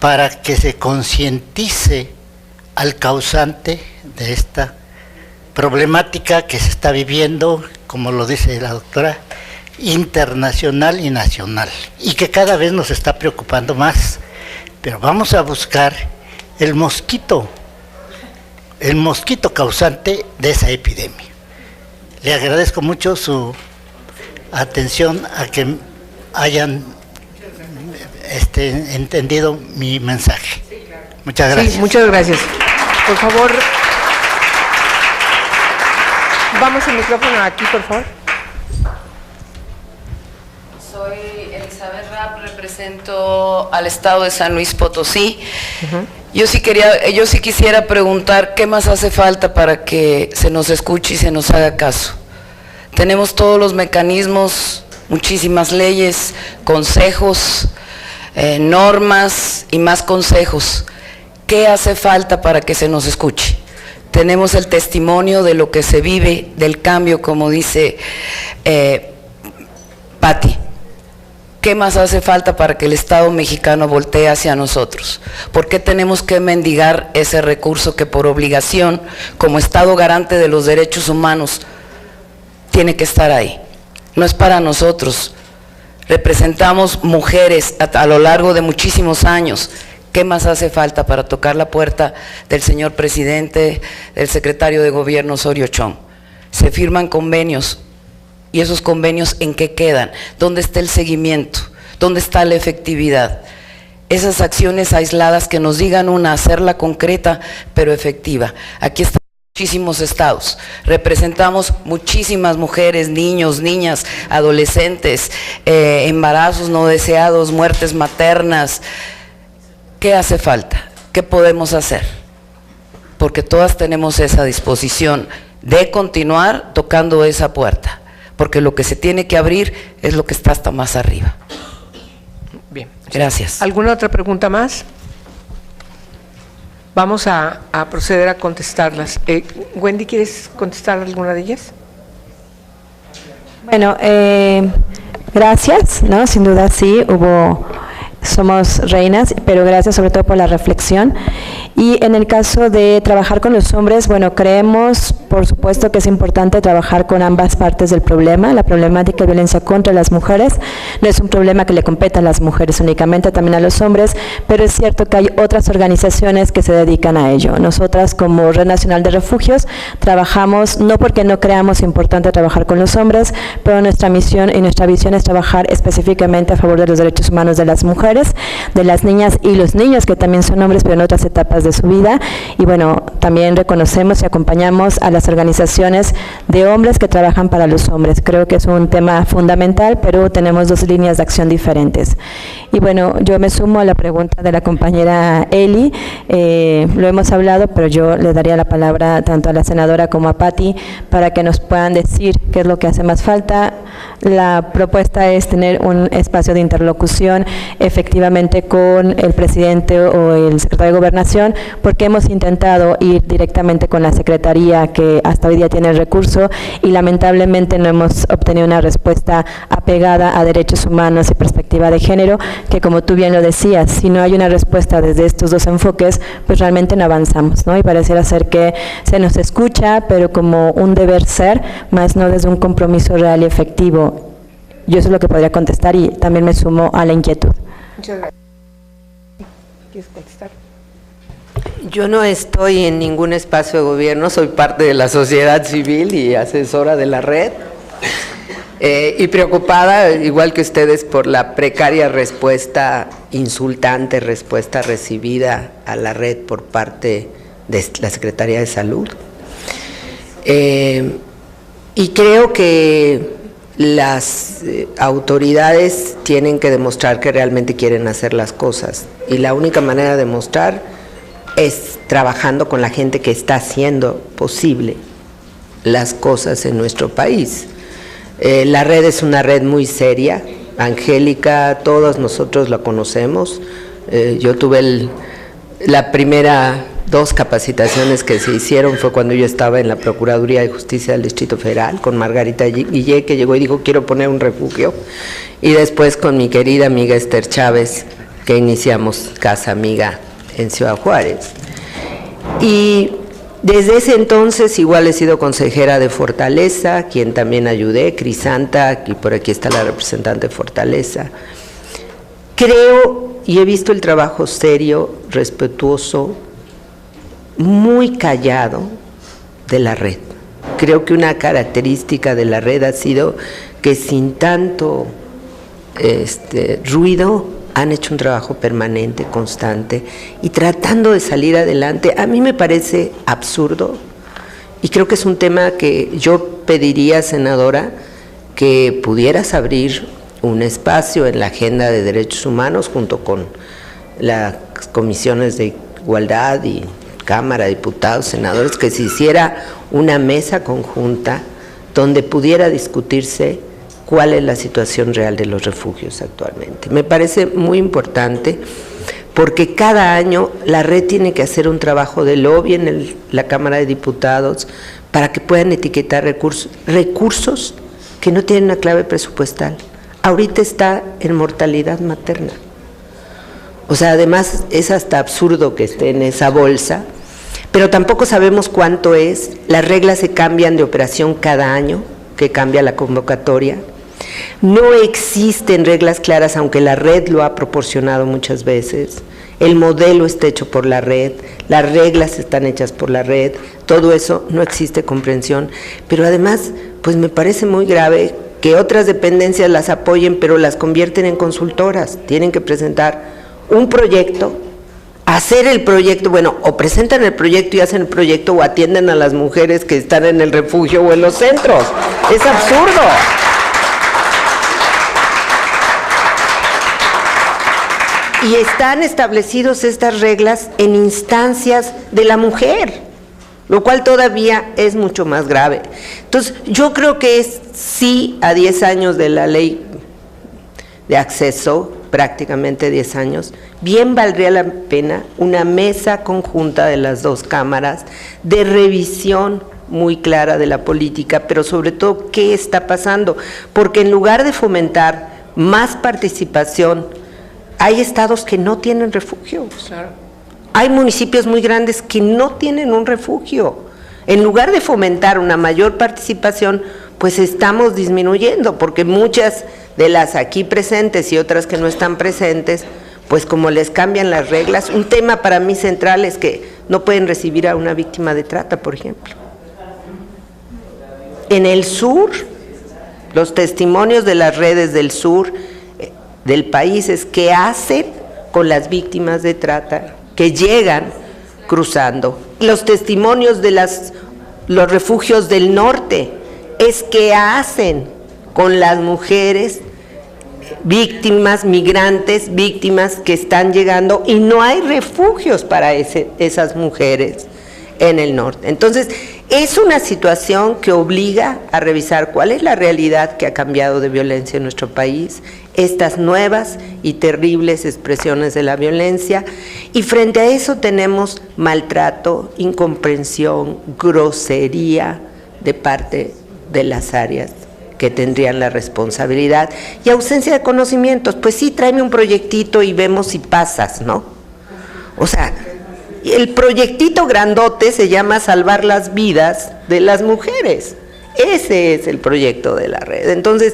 para que se concientice al causante de esta problemática que se está viviendo, como lo dice la doctora, internacional y nacional, y que cada vez nos está preocupando más? Pero vamos a buscar el mosquito causante de esa epidemia. Le agradezco mucho su atención a que hayan entendido mi mensaje. Muchas gracias. Sí, muchas gracias. Por favor, vamos el micrófono aquí, por favor. Soy Elizabeth Rapp, represento al estado de San Luis Potosí. Yo sí quisiera preguntar qué más hace falta para que se nos escuche y se nos haga caso. Tenemos todos los mecanismos, muchísimas leyes, consejos, normas y más consejos. ¿qué hace falta para que se nos escuche? Tenemos el testimonio de lo que se vive, del cambio, como dice Patti. ¿Qué más hace falta para que el Estado mexicano voltee hacia nosotros? ¿Por qué tenemos que mendigar ese recurso que por obligación, como Estado garante de los derechos humanos, tiene que estar ahí? No es para nosotros. Representamos mujeres a lo largo de muchísimos años. ¿Qué más hace falta para tocar la puerta del señor presidente, del secretario de Gobierno Osorio Chong? Se firman convenios, y esos convenios, ¿en qué quedan? ¿Dónde está el seguimiento? ¿Dónde está la efectividad? Esas acciones aisladas que nos digan hacerla concreta, pero efectiva. Aquí están muchísimos estados, representamos muchísimas mujeres, niños, niñas, adolescentes, embarazos no deseados, muertes maternas. ¿Qué hace falta? ¿Qué podemos hacer? Porque todas tenemos esa disposición de continuar tocando esa puerta, porque lo que se tiene que abrir es lo que está hasta más arriba. Bien. Gracias. ¿Alguna otra pregunta más? Vamos a proceder a contestarlas. Wendy, ¿quieres contestar alguna de ellas? Bueno, gracias, ¿no? Sin duda sí, somos reinas, pero gracias sobre todo por la reflexión. Y en el caso de trabajar con los hombres, bueno, creemos, por supuesto, que es importante trabajar con ambas partes del problema. La problemática de violencia contra las mujeres no es un problema que le compete a las mujeres únicamente, también a los hombres, pero es cierto que hay otras organizaciones que se dedican a ello. Nosotras, como Red Nacional de Refugios, trabajamos, no porque no creamos importante trabajar con los hombres, pero nuestra misión y nuestra visión es trabajar específicamente a favor de los derechos humanos de las mujeres, de las niñas y los niños, que también son hombres, pero en otras etapas de su vida. Y bueno, también reconocemos y acompañamos a las organizaciones de hombres que trabajan para los hombres. Creo que es un tema fundamental, pero tenemos dos líneas de acción diferentes. Y bueno, yo me sumo a la pregunta de la compañera Eli. Lo hemos hablado, pero yo le daría la palabra tanto a la senadora como a Patti para que nos puedan decir qué es lo que hace más falta. La propuesta es tener un espacio de interlocución efectivamente con el presidente o el secretario de Gobernación, porque hemos intentado ir directamente con la Secretaría, que hasta hoy día tiene el recurso, y lamentablemente no hemos obtenido una respuesta apegada a derechos humanos y perspectiva de género, que como tú bien lo decías, si no hay una respuesta desde estos dos enfoques, pues realmente no avanzamos, ¿no? Y pareciera ser que se nos escucha, pero como un deber ser, más no desde un compromiso real y efectivo. Yo eso es lo que podría contestar y también me sumo a la inquietud. Muchas gracias. ¿Quieres contestar? Yo no estoy en ningún espacio de gobierno, soy parte de la sociedad civil y asesora de la red, y preocupada, igual que ustedes, por la precaria respuesta, insultante respuesta recibida a la red por parte de la Secretaría de Salud. Y creo que las autoridades tienen que demostrar que realmente quieren hacer las cosas, y la única manera de demostrar es trabajando con la gente que está haciendo posible las cosas en nuestro país. La red es una red muy seria. Angélica, todos nosotros la conocemos. Yo tuve la primera 2 capacitaciones que se hicieron fue cuando yo estaba en la Procuraduría de Justicia del Distrito Federal con Margarita Guillé, que llegó y dijo quiero poner un refugio, y después con mi querida amiga Esther Chávez, que iniciamos Casa Amiga en Ciudad Juárez. Y desde ese entonces igual he sido consejera de Fortaleza, quien también ayudé, Crisanta, y por aquí está la representante de Fortaleza. Creo y he visto el trabajo serio, respetuoso, muy callado de la red. Creo que una característica de la red ha sido que sin tanto ruido han hecho un trabajo permanente, constante, y tratando de salir adelante. A mí me parece absurdo, y creo que es un tema que yo pediría, senadora, que pudieras abrir un espacio en la agenda de derechos humanos junto con las comisiones de igualdad y Cámara, diputados, senadores, que se hiciera una mesa conjunta donde pudiera discutirse cuál es la situación real de los refugios actualmente. Me parece muy importante porque cada año la red tiene que hacer un trabajo de lobby en la Cámara de Diputados para que puedan etiquetar recursos que no tienen una clave presupuestal. Ahorita está en mortalidad materna. O sea, además es hasta absurdo que esté en esa bolsa, pero tampoco sabemos cuánto es. Las reglas se cambian de operación cada año, que cambia la convocatoria. No existen reglas claras, aunque la red lo ha proporcionado muchas veces. El modelo está hecho por la red, las reglas están hechas por la red, todo eso no existe comprensión. Pero además, pues me parece muy grave que otras dependencias las apoyen, pero las convierten en consultoras. Tienen que presentar un proyecto, hacer el proyecto, bueno, o presentan el proyecto y hacen el proyecto, o atienden a las mujeres que están en el refugio o en los centros. Es absurdo. Y están establecidos estas reglas en instancias de la mujer, lo cual todavía es mucho más grave. Entonces, yo creo que es sí a 10 años de la ley de acceso, prácticamente 10 años, bien valdría la pena una mesa conjunta de las dos cámaras de revisión muy clara de la política, pero sobre todo qué está pasando, porque en lugar de fomentar más participación, hay estados que no tienen refugios. Claro. Hay municipios muy grandes que no tienen un refugio. En lugar de fomentar una mayor participación, pues estamos disminuyendo, porque muchas de las aquí presentes y otras que no están presentes, pues como les cambian las reglas. Un tema para mí central es que no pueden recibir a una víctima de trata, por ejemplo. En el sur, los testimonios de las redes del sur del país es qué hacen con las víctimas de trata que llegan cruzando. Los testimonios de los refugios del norte es qué hacen con las mujeres víctimas, migrantes, víctimas que están llegando y no hay refugios para esas mujeres en el norte. Entonces, es una situación que obliga a revisar cuál es la realidad que ha cambiado de violencia en nuestro país, estas nuevas y terribles expresiones de la violencia, y frente a eso tenemos maltrato, incomprensión, grosería de parte de las áreas que tendrían la responsabilidad y ausencia de conocimientos. Pues sí, tráeme un proyectito y vemos si pasas, ¿no? O sea, el proyectito grandote se llama salvar las vidas de las mujeres. Ese es el proyecto de la red. Entonces,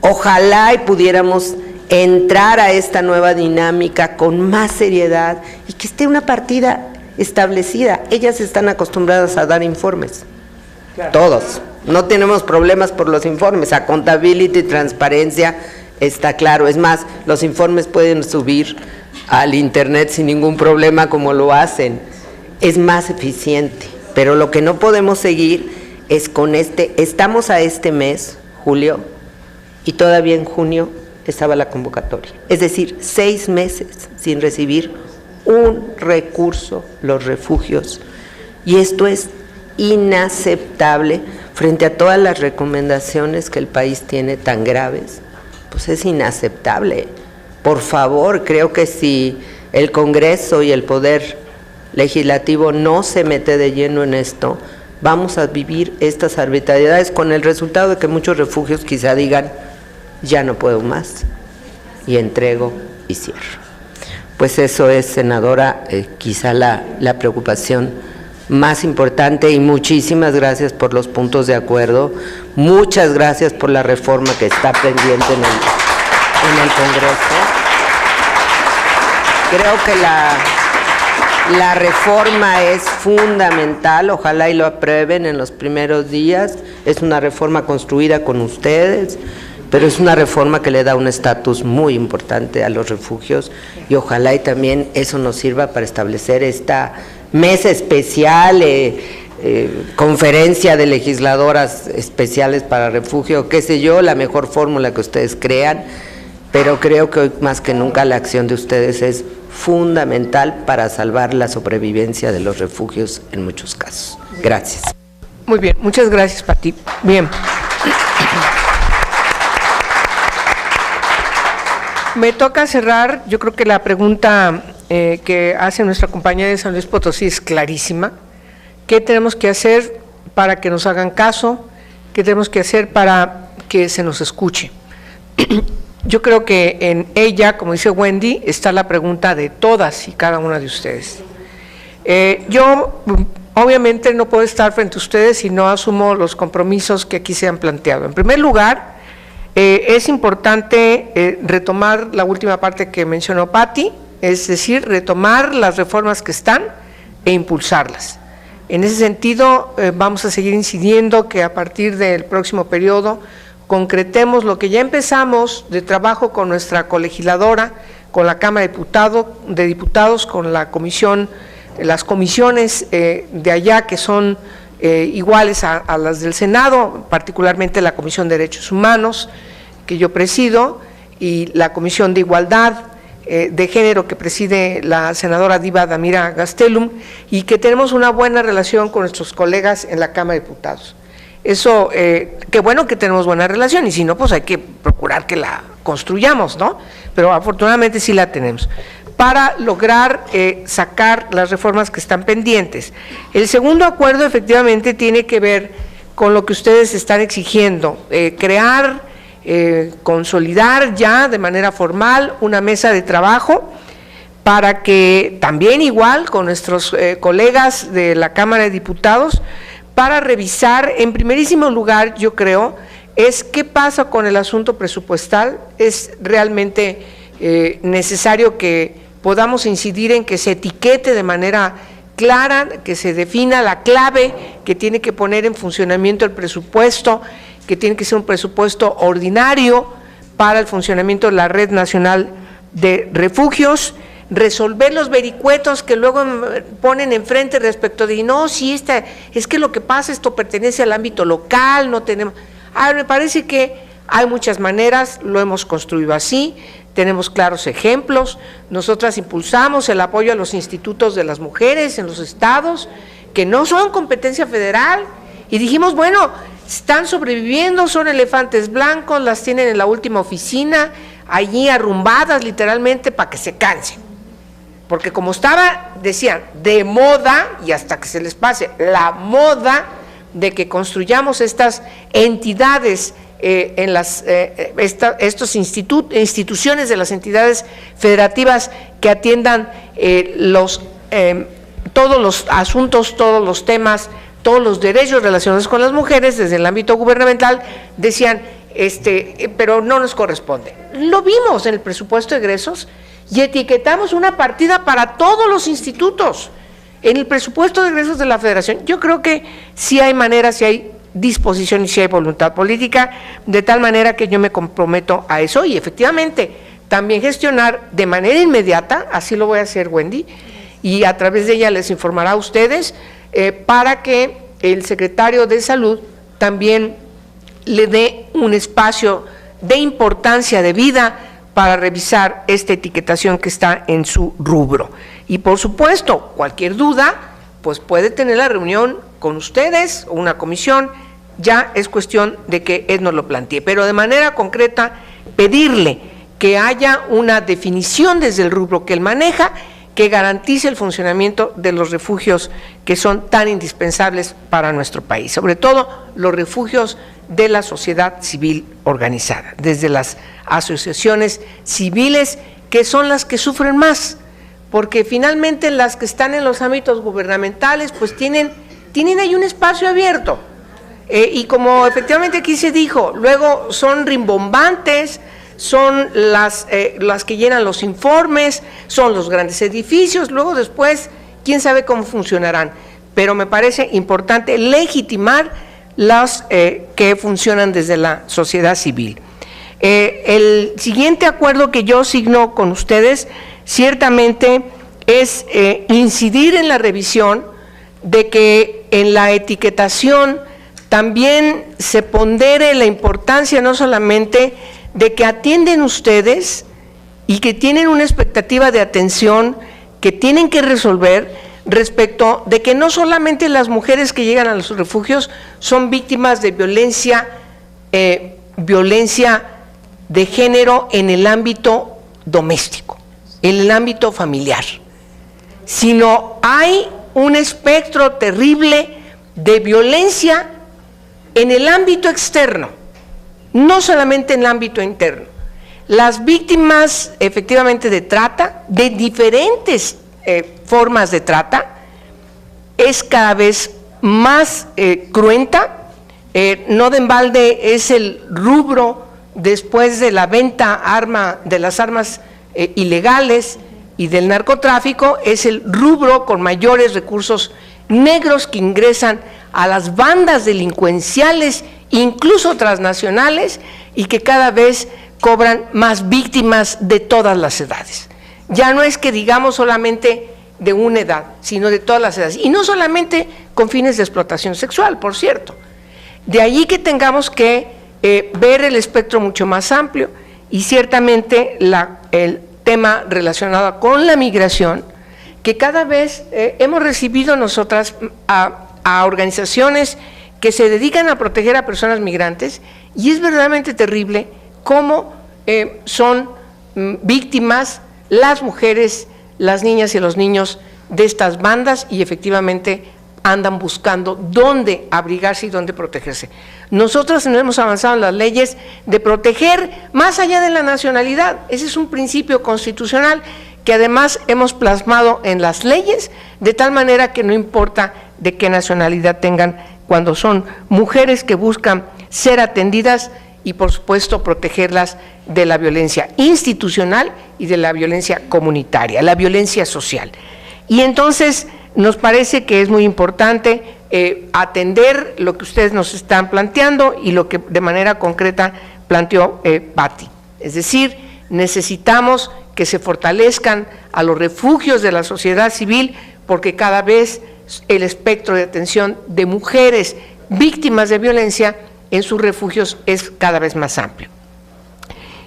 ojalá y pudiéramos entrar a esta nueva dinámica con más seriedad y que esté una partida establecida. Ellas están acostumbradas a dar informes. Claro. Todos. No tenemos problemas por los informes. Accountability, transparencia, está claro. Es más, los informes pueden subir al internet sin ningún problema como lo hacen. Es más eficiente. Pero lo que no podemos seguir es con estamos a este mes, julio, y todavía en junio estaba la convocatoria. Es decir, 6 meses sin recibir un recurso los refugios. Y esto es inaceptable frente a todas las recomendaciones que el país tiene tan graves. Pues es inaceptable. Por favor, creo que si el Congreso y el Poder Legislativo no se mete de lleno en esto, vamos a vivir estas arbitrariedades con el resultado de que muchos refugios quizá digan, ya no puedo más, y entrego y cierro. Pues eso es, senadora, quizá la preocupación más importante, y muchísimas gracias por los puntos de acuerdo, muchas gracias por la reforma que está pendiente en el Congreso. Creo que la reforma es fundamental, ojalá y lo aprueben en los primeros días. Es una reforma construida con ustedes, pero es una reforma que le da un estatus muy importante a los refugios, y ojalá y también eso nos sirva para establecer esta mesa especial, conferencia de legisladoras especiales para refugio, qué sé yo, la mejor fórmula que ustedes crean, pero creo que hoy más que nunca la acción de ustedes es fundamental para salvar la sobrevivencia de los refugios en muchos casos. Gracias. Muy bien, muchas gracias, Pati. Bien. me toca cerrar. Yo creo que la pregunta que hace nuestra compañera de San Luis Potosí es clarísima. ¿Qué tenemos que hacer para que nos hagan caso? ¿Qué tenemos que hacer para que se nos escuche? Yo creo que en ella, como dice Wendy, está la pregunta de todas y cada una de ustedes. Yo obviamente no puedo estar frente a ustedes si no asumo los compromisos que aquí se han planteado. En primer lugar, es importante retomar la última parte que mencionó Patti, es decir, retomar las reformas que están e impulsarlas. En ese sentido, vamos a seguir incidiendo que a partir del próximo periodo concretemos lo que ya empezamos de trabajo con nuestra colegisladora, con la Cámara de Diputados, con la comisión, las comisiones de allá que son iguales a las del Senado, particularmente la Comisión de Derechos Humanos, que yo presido, y la Comisión de Igualdad de Género que preside la senadora Diva Damira Gastelum, y que tenemos una buena relación con nuestros colegas en la Cámara de Diputados. Eso, qué bueno que tenemos buena relación, y si no, pues hay que procurar que la construyamos, ¿no? Pero afortunadamente sí la tenemos, para lograr sacar las reformas que están pendientes. El segundo acuerdo efectivamente tiene que ver con lo que ustedes están exigiendo, crear, consolidar ya de manera formal una mesa de trabajo para que también igual con nuestros colegas de la Cámara de Diputados, para revisar, en primerísimo lugar, yo creo, es qué pasa con el asunto presupuestal. Es realmente necesario que podamos incidir en que se etiquete de manera clara, que se defina la clave que tiene que poner en funcionamiento el presupuesto, que tiene que ser un presupuesto ordinario para el funcionamiento de la Red Nacional de Refugios, resolver los vericuetos que luego ponen enfrente respecto de, no, si es que lo que pasa, esto pertenece al ámbito local, no tenemos… me parece que hay muchas maneras, lo hemos construido así, tenemos claros ejemplos. Nosotras impulsamos el apoyo a los institutos de las mujeres en los estados, que no son competencia federal, y dijimos, bueno, están sobreviviendo, son elefantes blancos, las tienen en la última oficina, allí arrumbadas literalmente para que se cansen. Porque como estaba, decían, de moda, y hasta que se les pase la moda de que construyamos estas entidades en las instituciones de las entidades federativas que atiendan todos los asuntos, todos los temas, todos los derechos relacionados con las mujeres desde el ámbito gubernamental, decían, pero no nos corresponde. Lo vimos en el presupuesto de egresos y etiquetamos una partida para todos los institutos en el presupuesto de egresos de la Federación. Yo creo que sí hay maneras, sí hay disposición y sí hay voluntad política, de tal manera que yo me comprometo a eso y efectivamente también gestionar de manera inmediata, así lo voy a hacer Wendy, y a través de ella les informará a ustedes, para que el secretario de Salud también le dé un espacio de importancia de vida para revisar esta etiquetación que está en su rubro. Y por supuesto, cualquier duda, pues puede tener la reunión con ustedes o una comisión, ya es cuestión de que él nos lo plantee, pero de manera concreta pedirle que haya una definición desde el rubro que él maneja, que garantice el funcionamiento de los refugios que son tan indispensables para nuestro país, sobre todo los refugios de la sociedad civil organizada, desde las asociaciones civiles, que son las que sufren más, porque finalmente las que están en los ámbitos gubernamentales pues tienen ahí un espacio abierto, y como efectivamente aquí se dijo, luego son rimbombantes, son las que llenan los informes, son los grandes edificios, luego después quién sabe cómo funcionarán, pero me parece importante legitimar las que funcionan desde la sociedad civil. El siguiente acuerdo que yo signo con ustedes ciertamente es incidir en la revisión de que en la etiquetación también se pondere la importancia no solamente de que atienden ustedes y que tienen una expectativa de atención que tienen que resolver respecto de que no solamente las mujeres que llegan a los refugios son víctimas de violencia de género en el ámbito doméstico, en el ámbito familiar, sino hay un espectro terrible de violencia en el ámbito externo, no solamente en el ámbito interno. Las víctimas efectivamente de trata, de diferentes formas de trata, es cada vez más cruenta. No de embalde es el rubro después de la venta de las armas ilegales y del narcotráfico, es el rubro con mayores recursos negros que ingresan a las bandas delincuenciales, incluso transnacionales, y que cada vez cobran más víctimas de todas las edades. Ya no es que digamos solamente de una edad, sino de todas las edades, y no solamente con fines de explotación sexual, por cierto. De allí que tengamos que ver el espectro mucho más amplio, y ciertamente el tema relacionado con la migración, que cada vez hemos recibido nosotras a organizaciones que se dedican a proteger a personas migrantes, y es verdaderamente terrible cómo son víctimas las mujeres, las niñas y los niños de estas bandas, y efectivamente andan buscando dónde abrigarse y dónde protegerse. Nosotros no hemos avanzado en las leyes de proteger más allá de la nacionalidad. Ese es un principio constitucional que además hemos plasmado en las leyes, de tal manera que no importa de qué nacionalidad tengan, cuando son mujeres que buscan ser atendidas, y por supuesto protegerlas de la violencia institucional y de la violencia comunitaria, la violencia social. Y entonces nos parece que es muy importante atender lo que ustedes nos están planteando y lo que de manera concreta planteó Patti. Es decir, necesitamos que se fortalezcan a los refugios de la sociedad civil, porque cada vez el espectro de atención de mujeres víctimas de violencia en sus refugios es cada vez más amplio.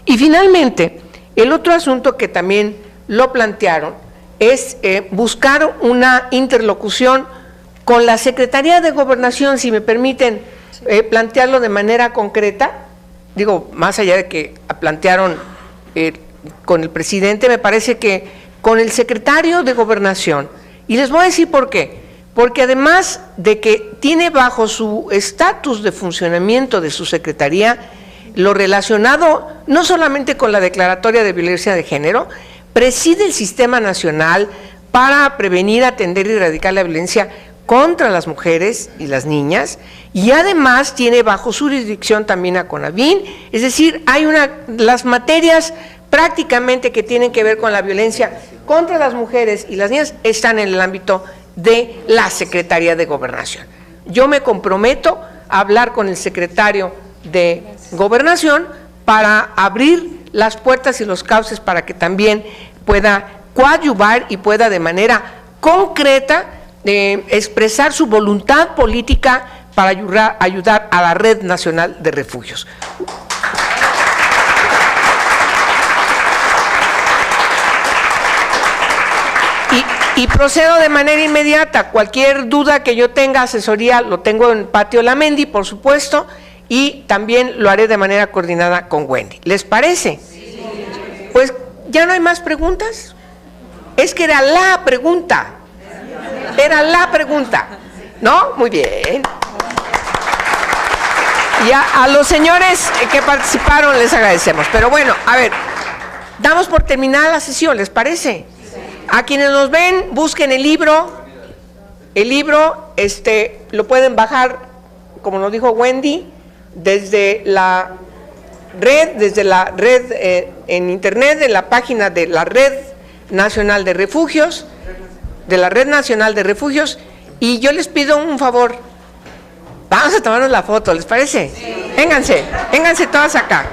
Y finalmente, el otro asunto que también lo plantearon es buscar una interlocución con la Secretaría de Gobernación, si me permiten plantearlo de manera concreta. Digo, más allá de que plantearon con el presidente, me parece que con el secretario de Gobernación, y les voy a decir por qué. Porque además de que tiene bajo su estatus de funcionamiento de su secretaría lo relacionado no solamente con la declaratoria de violencia de género, preside el Sistema Nacional para prevenir, atender y erradicar la violencia contra las mujeres y las niñas, y además tiene bajo su jurisdicción también a CONAVIN. Es decir, hay las materias prácticamente que tienen que ver con la violencia contra las mujeres y las niñas están en el ámbito de la Secretaría de Gobernación. Yo me comprometo a hablar con el secretario de Gobernación para abrir las puertas y los cauces para que también pueda coadyuvar y pueda de manera concreta expresar su voluntad política para ayudar a la Red Nacional de Refugios. Y procedo de manera inmediata. Cualquier duda que yo tenga, asesoría, lo tengo en Patio Lamendi, por supuesto, y también lo haré de manera coordinada con Wendy. ¿Les parece? Sí. Pues, ¿ya no hay más preguntas? Es que era la pregunta. Era la pregunta. ¿No? Muy bien. Ya a los señores que participaron les agradecemos. Pero bueno, a ver, damos por terminada la sesión, ¿les parece? A quienes nos ven, busquen el libro lo pueden bajar, como nos dijo Wendy, desde la red en internet, de la página de la Red Nacional de Refugios, y yo les pido un favor, vamos a tomarnos la foto, ¿les parece? Sí. Vénganse todas acá.